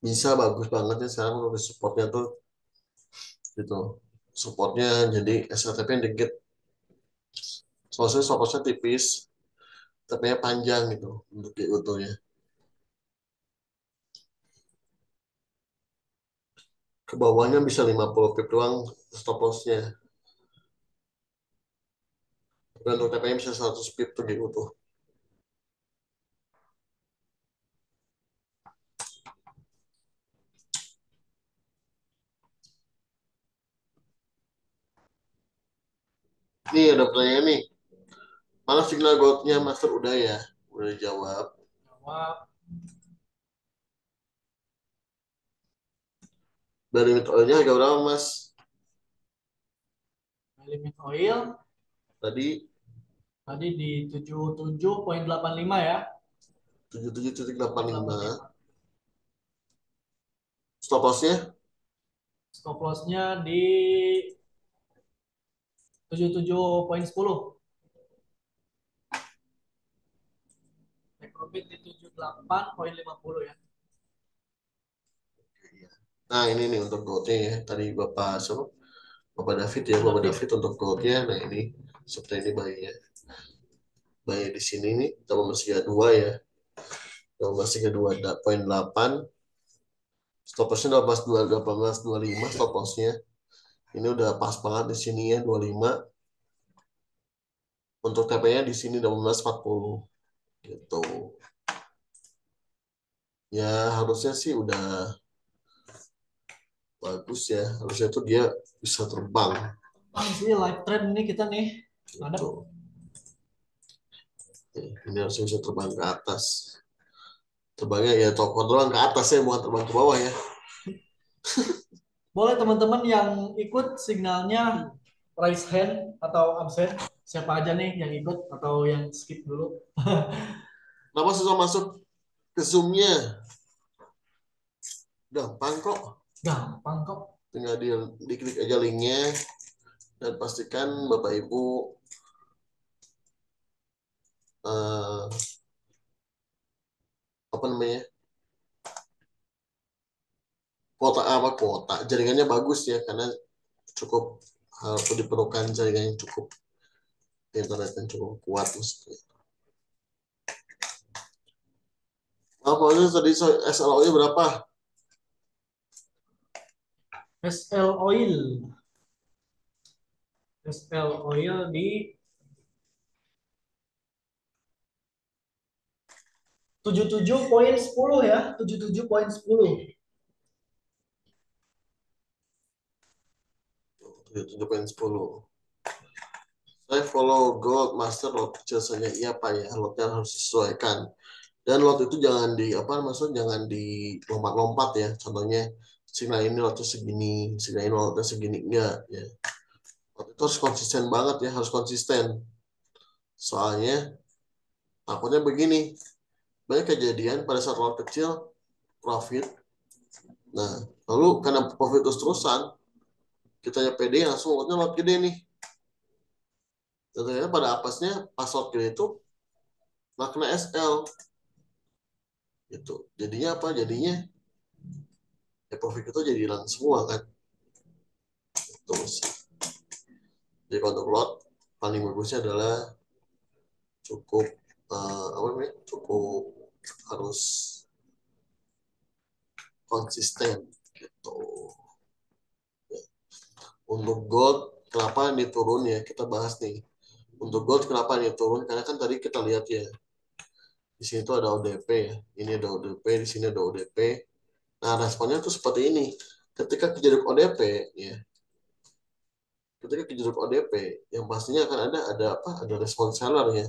bisa bagus banget ya sekarang untuk supportnya tuh gitu. Supportnya jadi SLTP yang dikit. Soalnya supportnya tipis, tapi panjang gitu untuk GU tuh ya. Ke bawahnya bisa 50 pip doang stop lossnya. Dan untuk TP-nya bisa 100 pip tuh GU tuh. Nih ada pertanyaan nih. Mana signal goldnya Master udah ya? Udah dijawab. Jawab. Dari limit oilnya harga berapa Mas? Limit oil Tadi tadi di 77.85 ya. 77,85. 85. Stop lossnya Stop loss-nya di 77.10. Take profit di 78.50 ya. nah ini nih untuk goldnya ya. Tadi Bapak siapa? Bapak David ya. Pak Bapak David. David untuk goldnya. Nah ini seperti ini bayinya. Bayi di sini nih. Kita masih ada dua ya. Kita masih ada 2,8. Stop lossnya 18,25 stop lossnya. Ini udah pas banget di sini ya 25. Untuk TP-nya di sini 18,40 gitu. Ya harusnya sih udah bagus ya. Harusnya tuh dia bisa terbang Sih live trend nih kita nih. Ada. gitu. Ini harusnya bisa terbang ke atas. Terbangnya ya toko doang ke atas ya, bukan terbang ke bawah ya. Boleh teman-teman yang ikut signalnya raise hand atau absen. Siapa aja nih yang ikut atau yang skip dulu? Kenapa susah masuk ke Zoom-nya? Gampang kok. Gampang kok. Tinggal diklik aja linknya dan pastikan Bapak Ibu eh, apa namanya kuota jaringannya bagus ya karena cukup diperlukan jaringan yang cukup internet yang cukup kuat maksudnya. Apa aja tadi SLO-nya berapa? SL Oil. SL Oil di 77,10 ya. 77,10. 7,10. Saya follow gold master lot kecil saja. Iya Pak ya, lotnya harus disesuaikan. Dan lot itu jangan di apa maksudnya jangan di lompat-lompat ya. Contohnya signal ini lotnya segini, signal ini lotnya segini enggak ya. Lot itu harus konsisten banget ya, harus konsisten. Soalnya takutnya begini, banyak kejadian pada saat lot kecil profit. Nah, lalu karena profit terus-terusan, kitanya pede langsung lotnya lot gede nih. Tentunya pada apesnya pas lot gede itu makna SL gitu. Jadinya apa? Jadinya ya profit itu jadi hilang semua kan. Terus jadi kalau untuk lot paling bagusnya adalah cukup apa namanya? Cukup harus konsisten gitu. Untuk gold kenapa ini turun ya? Kita bahas nih. Untuk gold kenapa ini turun? Karena kan tadi kita lihat ya di sini tuh ada ODP ya. Ini ada ODP, di sini ada ODP. Nah, responnya tuh seperti ini. Ketika kejeduk ODP ya, ketika kejeduk ODP yang pastinya akan ada apa? Ada respon seller ya.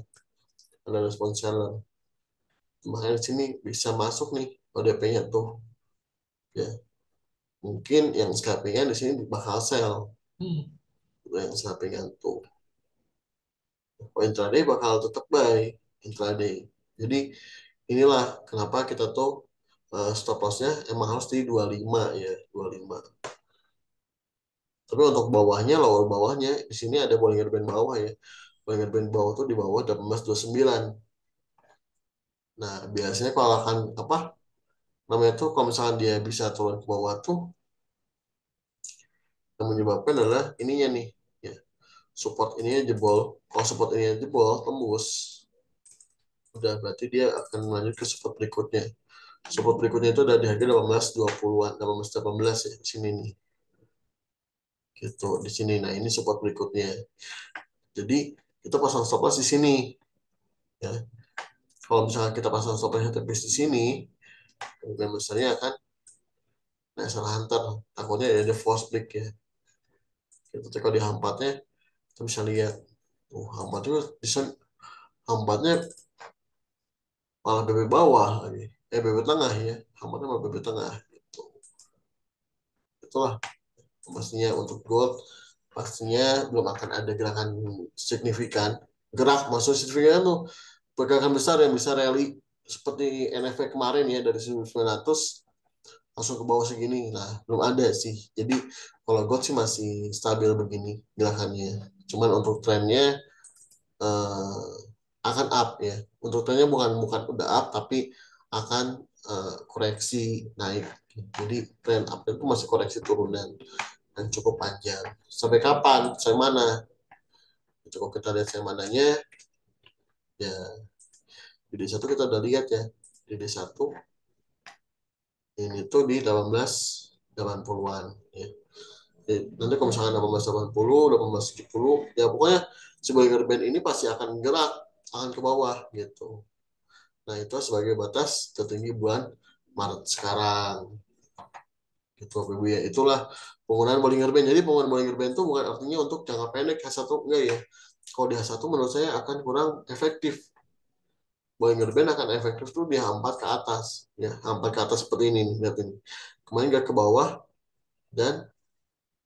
Ada respon seller. Makanya di sini bisa masuk nih ODP-nya tuh ya. Mungkin yang scalping-nya di sini bakal sell. Hmm. Yang scalping-nya tuh. Oh, intraday bakal tetap buy intraday. Jadi inilah kenapa kita tuh stop loss-nya emang harus di 25 ya, 25. Tapi untuk bawahnya, lower bawahnya, di sini ada Bollinger Band bawah ya. Bollinger Band bawah tuh di bawah 1829. Nah, biasanya kalau akan apa namanya tuh kalau misalkan dia bisa turun ke bawah tuh yang menyebabkan adalah ininya nih ya. Support ininya jebol. Kalau support ininya jebol, tembus, udah berarti dia akan melanjut ke support berikutnya. Support berikutnya itu ada di harga 1820-an, 1818 ya, di sini nih. Gitu, di sini. Nah, ini support berikutnya. Jadi, kita pasang stop loss di sini ya. Kalau misalkan kita pasang stop loss tipis di sini, kemungkinan besarnya akan naik salah hunter. Takutnya ada false break ya. Kita kalau di hampatnya, kita bisa lihat. Hampatnya bisa hampatnya malah BB bawah lagi. BB tengah ya. Hampatnya malah BB tengah. Gitu. Itulah pastinya untuk gold pastinya belum akan ada gerakan signifikan maksud signifikan tuh pergerakan besar yang bisa rally seperti NFP kemarin ya dari 1900 langsung ke bawah segini. Nah, belum ada sih. Jadi kalau gold sih masih stabil begini gerakannya. Cuman untuk trennya eh, akan up ya. Untuk trennya bukan bukan udah up tapi akan koreksi naik. Jadi tren up itu masih koreksi turunan yang cukup panjang. Sampai kapan? Sampai mana? Cukup kita lihat saya mananya. Ya, di D1 kita udah lihat ya. Di D1 ini tuh di 1880-an. Ya. Nanti kalau misalkan 1880, 1870, ya pokoknya si Bollinger Band ini pasti akan gerak, akan ke bawah gitu. Nah, itu sebagai batas tertinggi bulan Maret sekarang gitu Bapak Ibu ya. Itulah penggunaan Bollinger Band. Jadi penggunaan Bollinger Band itu bukan artinya untuk jangka pendek H1 enggak ya. Kalau di H1 menurut saya akan kurang efektif. Bollinger Band akan efektif tuh di H4 ke atas ya, H4 ke atas seperti ini nih, lihat ini. Kemarin gak ke bawah dan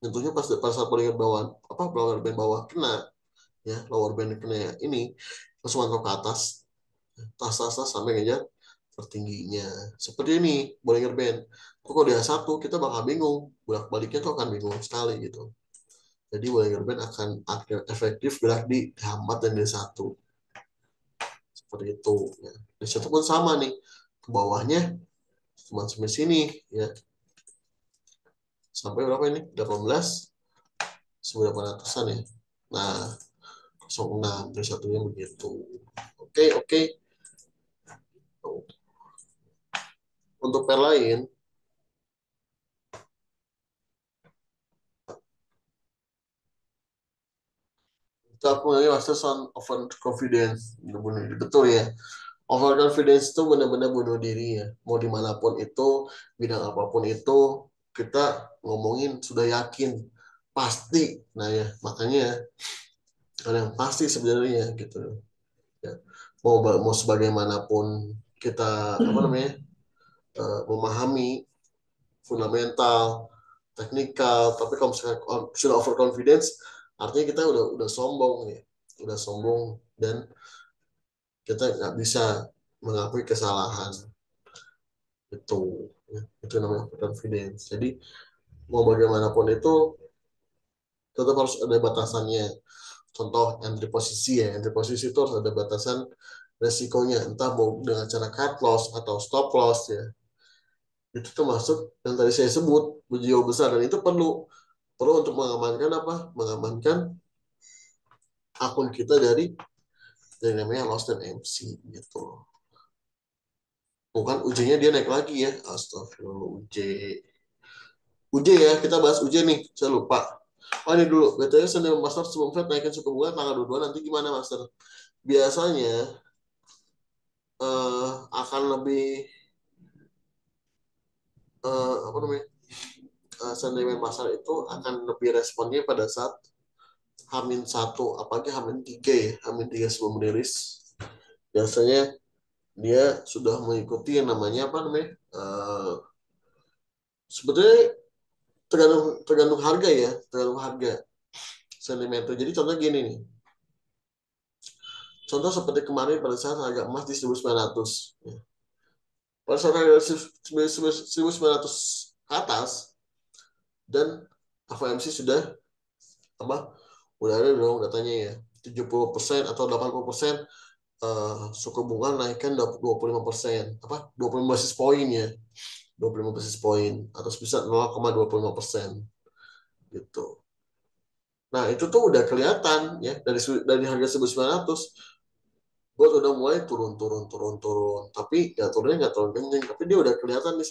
tentunya pas saat Bollinger bawah apa Bollinger Band bawah kena ya, lower band kena ya, ini langsung mantap ke atas, tas sampai ngejar tertingginya seperti ini Bollinger Band. Tuh kalau di H1 kita bakal bingung, bolak-baliknya tuh akan bingung sekali gitu. Jadi Bollinger Band akan efektif gerak di D4 dan D1 seperti itu ya. D1 pun sama nih, ke bawahnya cuma sampai sini ya, sampai berapa ini 18 1800-an ya. Nah 06 D1-nya begitu. Oke. Untuk pair lain itu aku namanya master sound over confidence, betul ya. Overconfidence itu benar-benar bunuh diri ya. Mau dimanapun itu, bidang apapun itu, kita ngomongin sudah yakin, pasti. Nah ya, makanya ada yang pasti sebenarnya gitu. Ya. Mau sebagaimanapun kita apa namanya memahami fundamental, teknikal, tapi kalau misalnya sudah overconfidence, artinya kita udah sombong ya, udah sombong dan kita nggak bisa mengakui kesalahan. Itu ya, itu namanya confidence. Jadi mau bagaimanapun itu tetap harus ada batasannya. Contoh entry posisi ya, entry posisi itu harus ada batasan resikonya, entah mau dengan cara cut loss atau stop loss ya. Itu termasuk yang tadi saya sebut berjiwa besar, dan itu perlu perlu untuk mengamankan apa, mengamankan akun kita dari namanya loss dan MC gitu. Bukan ujinya dia naik lagi ya, astagfirullah. UJ ya, kita bahas UJ nih, saya lupa. Oh ini dulu, BTW senior master sebelum Fed naikin suku bunga tanggal 22 nanti gimana master? Biasanya akan lebih apa namanya, sentimen pasar itu akan lebih responnya pada saat Hamin satu, apalagi Hamin tiga ya, Hamin tiga sebelum rilis. Biasanya dia sudah mengikuti yang namanya apa namanya, sebetulnya tergantung tergantung harga ya, tergantung harga sentimen itu. Jadi contoh gini nih, contoh seperti kemarin pada saat harga emas di 1900. Pada saat harga 1900 ke atas dan FOMC sudah apa? Udah ada dong datanya ya. 70% atau 80% suku bunga naikkan 25%, apa? 25 basis poin ya. 25 basis poin atau bisa 0,25% gitu. Nah, itu tuh udah kelihatan ya dari harga 1900 gold udah mulai turun. Tapi ya turunnya nggak turun kenceng, tapi dia udah kelihatan nih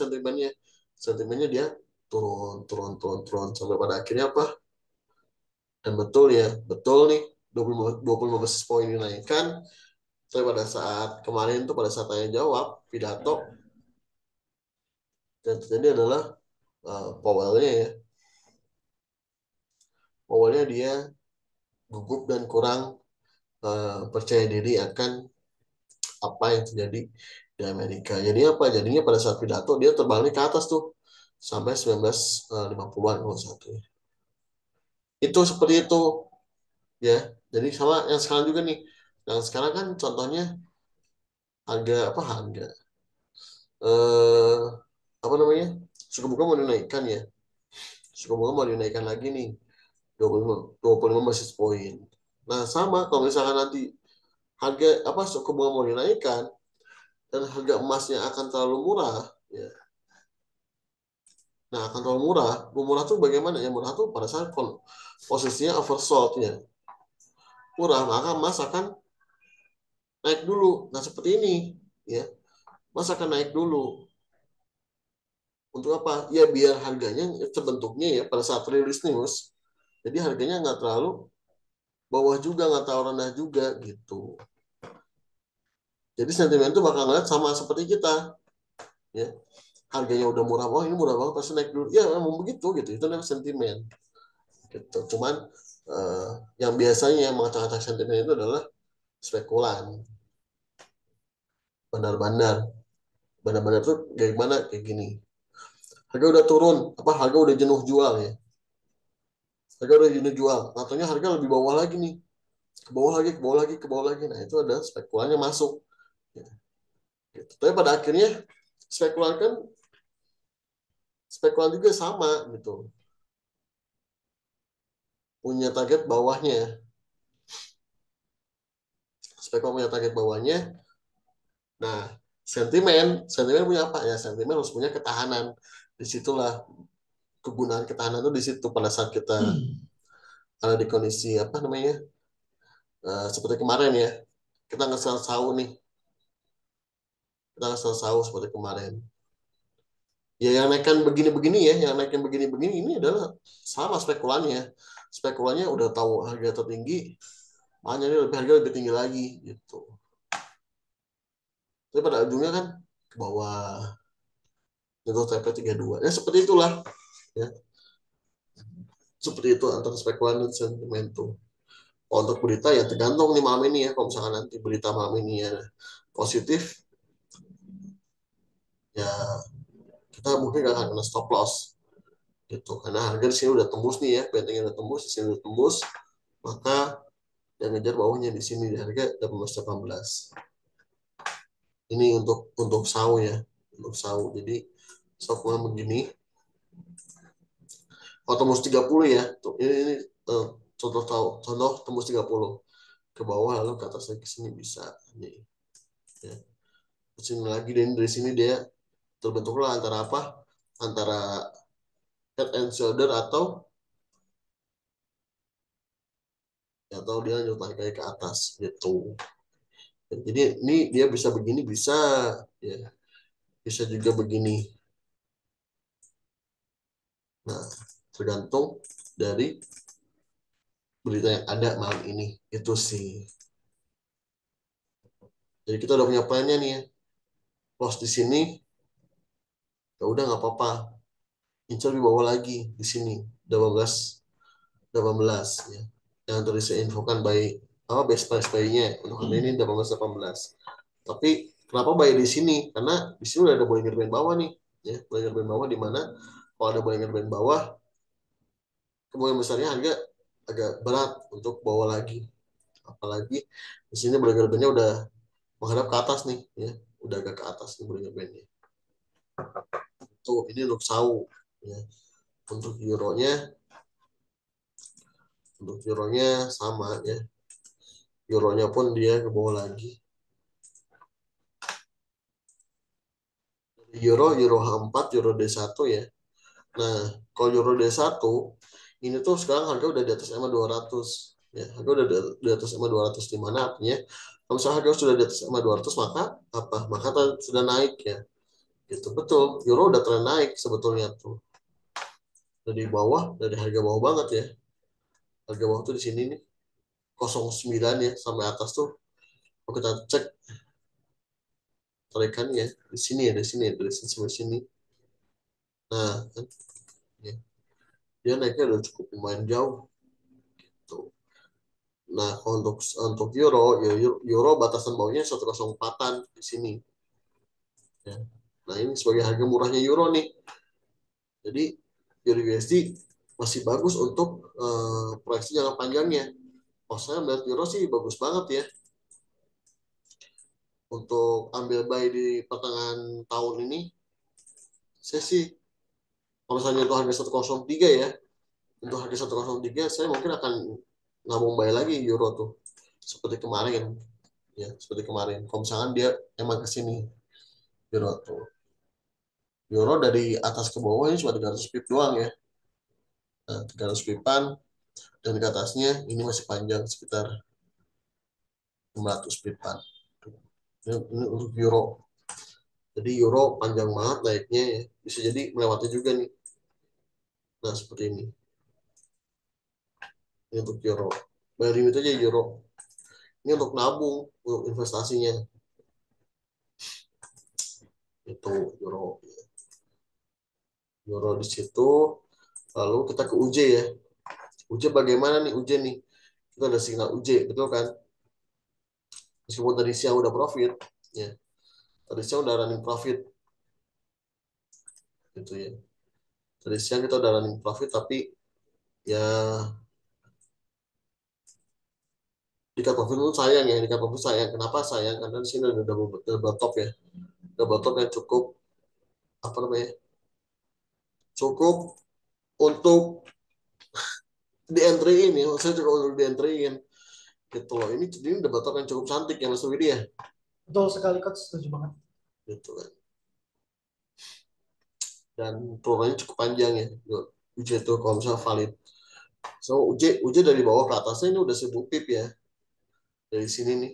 sentimennya dia turun sampai pada akhirnya apa? Dan betul nih 25 basis poin dinaikkan. Saya pada saat kemarin tuh pada saat tanya jawab pidato yang terjadi adalah Powell-nya ya. Powell-nya dia gugup dan kurang percaya diri akan apa yang terjadi di Amerika. Jadi apa? Jadinya pada saat pidato dia terbalik ke atas tuh sampai 1950-an kalau satu. Itu seperti itu ya. Jadi sama yang sekarang juga nih. Yang sekarang kan contohnya harga apa, harga eh apa namanya? Suku bunga mau dinaikkan ya. Suku bunga mau dinaikkan lagi nih 25 basis point. Nah, sama kalau misalkan nanti harga apa suku bunga mau dinaikkan dan harga emasnya akan terlalu murah ya. Nah, akan terlalu murah. Murah tuh bagaimana ya? Murah tuh pada saat posisinya oversold ya. Murah, maka emas akan naik dulu. Nah, seperti ini ya. Emas akan naik dulu. Untuk apa? Ya biar harganya terbentuknya ya pada saat rilis news. Jadi harganya nggak terlalu bawah juga, nggak terlalu rendah juga gitu. Jadi sentimen itu bakal ngeliat sama seperti kita ya. harganya udah murah, oh ini murah banget pasti naik dulu. Ya emang begitu gitu, itu namanya sentimen gitu. Cuman eh, yang biasanya yang mengacak-acak sentimen itu adalah spekulan, bandar-bandar. Bandar-bandar tuh kayak gimana? Kayak gini. Harga udah turun, apa harga udah jenuh jual ya. Harga udah jenuh jual, katanya harga lebih bawah lagi nih. Ke bawah lagi, ke bawah lagi, ke bawah lagi. Nah, itu ada spekulannya masuk. Gitu. Tapi pada akhirnya spekulan kan spekulan juga sama gitu. Punya target bawahnya. Spekulan punya target bawahnya. Nah, sentimen punya apa ya? Sentimen harus punya ketahanan. Disitulah kegunaan ketahanan itu di situ pada saat kita ada di kondisi apa namanya seperti kemarin ya, kita nggak sahur nih, kita nggak sahur seperti kemarin. Ya yang naikkan begini-begini ya, yang naikkan begini-begini ini adalah sama spekulannya. Spekulannya udah tahu harga tertinggi, makanya ini lebih harga lebih tinggi lagi gitu. Tapi pada ujungnya kan ke bawah, itu TP32. Ya seperti itulah ya. Seperti itu antara spekulan dan sentimen tuh. Kalau untuk berita ya tergantung nih malam ini ya. Kalau misalkan nanti berita malam ini ya positif, ya kita mungkin nggak akan kena stop loss gitu. Karena harga di sini udah tembus nih ya, bentengnya udah tembus, di sini udah tembus, maka yang ngejar bawahnya di sini di harga 1818. Ini untuk SAU ya, untuk SAU. Jadi stoknya begini. Kalau tembus 30 ya, tuh ini contoh tahu, contoh tembus 30 ke bawah lalu ke atas lagi ke sini bisa nih. Ya. Ke sini lagi dan dari sini dia terbentuklah antara apa? Antara head and shoulder atau dia lanjut lagi ke atas gitu. Jadi ini dia bisa begini bisa ya, bisa juga begini. Nah, tergantung dari berita yang ada malam ini itu sih. Jadi kita udah punya plannya nih ya. Loss di sini ya udah nggak apa-apa. Incer di bawah lagi di sini 18 18 ya. Yang tadi saya infokan baik apa best price buy-nya untuk hari ini 18 18. Tapi kenapa buy di sini? Karena di sini udah ada Bollinger Band bawah nih ya. Bollinger Band bawah di mana kalau ada Bollinger Band bawah kemungkinan besarnya harga agak berat untuk bawa lagi. Apalagi di sini Bollinger Band-nya udah menghadap ke atas nih ya. Udah agak ke atas nih Bollinger Band-nya. Tuh ini untuk SAU ya. Untuk euronya sama ya. Euronya pun dia ke bawah lagi. Euro H4, Euro D1 ya. Nah, kalau Euro D1 ini tuh sekarang harga udah di atas EMA 200 ya. Harga udah di atas EMA 200 di mana artinya kalau misalnya harga sudah di atas EMA 200 maka apa? Maka sudah naik ya. Gitu betul. Euro udah tren naik sebetulnya tuh. Dari bawah, dari harga bawah banget ya. Harga bawah tuh di sini nih 09 ya sampai atas tuh. Kalau kita cek tarikannya di sini ya, dari sini sampai sini. Nah, kan, ya. Dia naiknya udah cukup lumayan jauh. Tuh. Nah, untuk euro, ya euro batasan bawahnya 104-an di sini. Ya. Nah, ini sebagai harga murahnya euro nih. Jadi, euro USD masih bagus untuk proyeksi jangka panjangnya. Oh, saya melihat euro sih bagus banget ya. Untuk ambil buy di pertengahan tahun ini, saya sih, kalau misalnya itu harga 103 ya, untuk harga 103 saya mungkin akan nabung buy lagi euro tuh. Seperti kemarin. Ya, seperti kemarin. Kalau misalkan dia emang ke sini euro tuh. Euro dari atas ke bawah ini cuma 300 pip doang ya. Nah, 300 pipan dan ke atasnya ini masih panjang sekitar 600 pipan. Ini untuk euro. Jadi euro panjang banget naiknya ya. Bisa jadi melewati juga nih. Nah, seperti ini. Ini untuk euro. Bayar limit aja euro. Ini untuk nabung, untuk investasinya. Itu euro. euro di situ. Lalu kita ke UJ ya. UJ bagaimana nih UJ nih? Kita ada sinyal UJ, betul kan? Meskipun tadi siang udah profit, ya. Tadi siang udah running profit, gitu ya. Tadi siang kita udah running profit, tapi ya di cut profit itu sayang ya. Di cut profit sayang. Kenapa sayang? Karena di sini ada double top ya. Double top yang cukup, apa namanya? Cukup untuk di entry-in ya. Maksudnya cukup untuk di entry-in. Gitu loh. Ini double top yang cukup cantik ya Mas Widi ya. Betul sekali coach, setuju banget. Gitu kan. Dan turunannya cukup panjang ya. UJ itu kalau misalnya valid. So UJ dari bawah ke atasnya ini udah 1000 pip ya. Dari sini nih.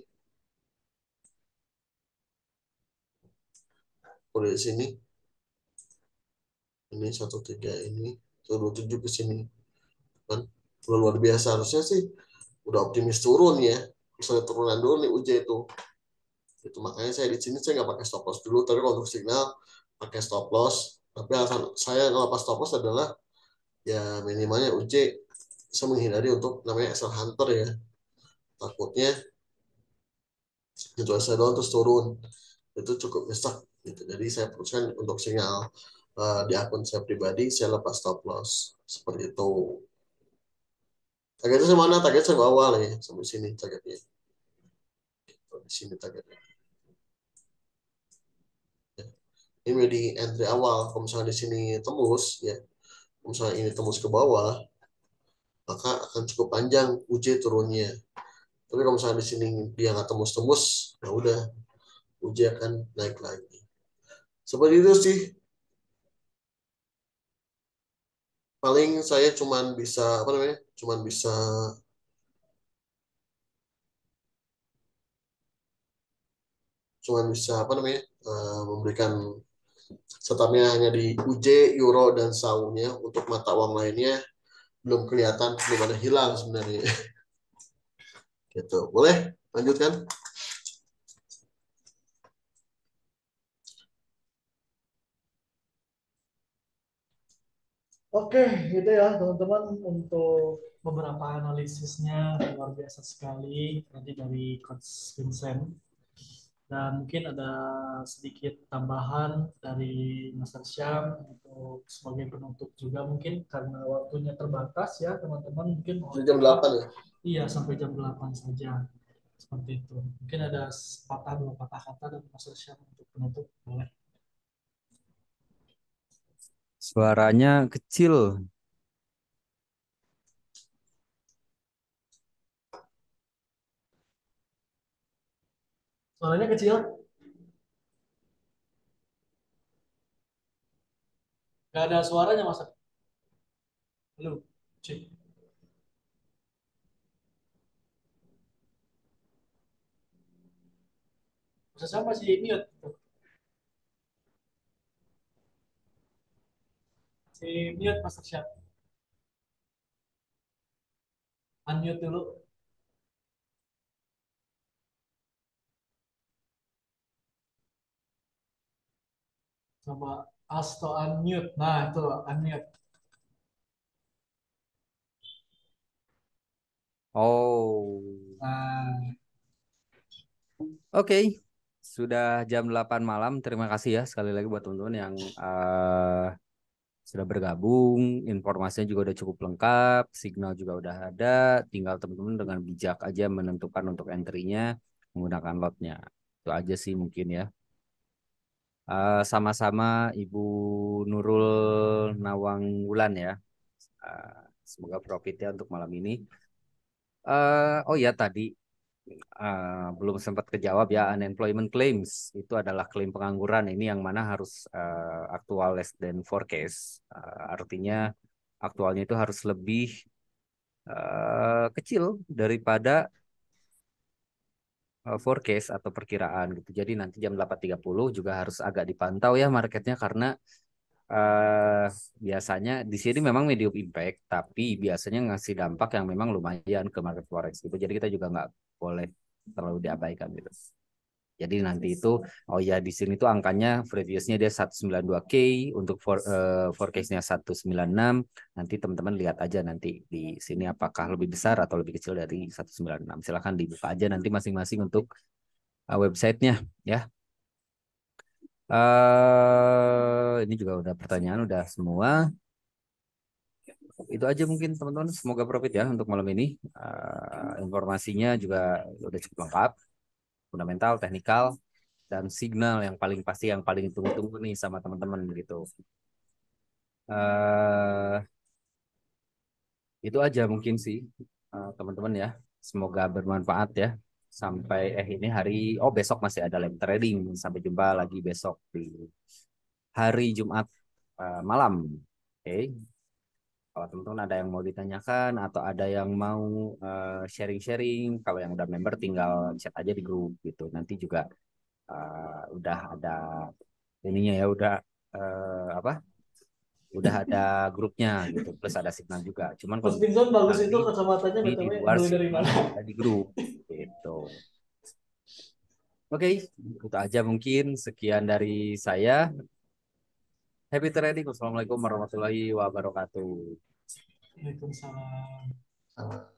Udah dari sini. Ini 13 ini. 127 ke sini. Kan. Udah luar biasa. Harusnya sih udah optimis turun ya. Terus ada turunan dulu nih UJ itu. Itu makanya saya di sini saya nggak pakai stop loss dulu. Tapi kalau untuk signal pakai stop loss. Tapi alasan saya ngelepas stop loss adalah ya minimalnya UJ bisa menghindari untuk namanya SL Hunter ya. Takutnya itu SL doang terus turun. Itu cukup nyesek gitu. Jadi saya putuskan untuk sinyal di akun saya pribadi saya lepas stop loss seperti itu. Targetnya semana? Target saya bawah lah ya sampai sini targetnya. Di sini targetnya. Ya. Ini di entry awal. Kalau misalnya di sini tembus ya, kalau misalnya ini tembus ke bawah, maka akan cukup panjang UJ turunnya. Tapi kalau misalnya di sini dia nggak tembus-tembus, ya udah UJ akan naik lagi. Seperti itu sih. Paling saya cuman bisa apa namanya? Cuman bisa apa namanya? Memberikan setupnya hanya di UJ, Euro dan SAU-nya. Untuk mata uang lainnya belum kelihatan, belum ada hilang sebenarnya. Gitu. Boleh lanjutkan? Oke, gitu ya teman-teman untuk beberapa analisisnya luar biasa sekali tadi dari Coach Vincent. Dan mungkin ada sedikit tambahan dari Mas Syam untuk sebagai penutup juga mungkin karena waktunya terbatas ya teman-teman mungkin mohon Jam maaf. 8 ya. Iya sampai jam 8 saja. Seperti itu. Mungkin ada patah dua patah kata dari Mas Syam untuk penutup boleh. Suaranya kecil. Suaranya kecil, nggak ada suaranya Mas. Halo, cek. Mas Syam masih mute. Si mute Mas Syam. Unmute dulu. Coba Asto unmute. Nah, itu unmute. Oh. Nah, Oke. Sudah jam 8 malam. Terima kasih ya sekali lagi buat teman-teman yang sudah bergabung. Informasinya juga udah cukup lengkap. Signal juga udah ada. Tinggal teman-teman dengan bijak aja menentukan untuk entry-nya menggunakan lotnya. Itu aja sih mungkin ya. Sama-sama Ibu Nurul Nawangwulan ya. Eh, Semoga profitnya untuk malam ini. Oh ya tadi belum sempat kejawab ya, unemployment claims itu adalah klaim pengangguran ini yang mana harus aktual less than forecast. Artinya aktualnya itu harus lebih kecil daripada forecast atau perkiraan gitu. Jadi nanti jam 8.30 juga harus agak dipantau ya marketnya karena eh biasanya di sini memang medium impact, tapi biasanya ngasih dampak yang memang lumayan ke market forex gitu. Jadi kita juga nggak boleh terlalu diabaikan gitu. Jadi nanti itu, oh ya di sini tuh angkanya previousnya dia 192K, untuk forecast-nya 196. Nanti teman-teman lihat aja nanti di sini apakah lebih besar atau lebih kecil dari 196. Silahkan dibuka aja nanti masing-masing untuk websitenya ya. Ini juga udah pertanyaan, udah semua. Itu aja mungkin teman-teman. Semoga profit ya untuk malam ini. Informasinya juga udah cukup lengkap. Fundamental, teknikal, dan signal yang paling pasti, yang paling ditunggu-tunggu nih sama teman-teman gitu. eh itu aja mungkin sih teman-teman ya. Semoga bermanfaat ya. Sampai ini hari, oh besok masih ada live trading. Sampai jumpa lagi besok di hari Jumat malam. Oke. Kalau teman-teman ada yang mau ditanyakan atau ada yang mau sharing-sharing, kalau yang udah member tinggal chat aja di grup gitu. Nanti juga udah ada ininya ya, udah apa? Udah ada grupnya gitu, plus ada signal juga. Cuman kalau Mas Pinzon bagus itu lagi kacamatanya ini di BTW luar beli dari signal mana? ada di grup gitu. Oke, itu aja mungkin. Sekian dari saya. Happy trading. Wassalamualaikum warahmatullahi wabarakatuh. Waalaikumsalam. Sama.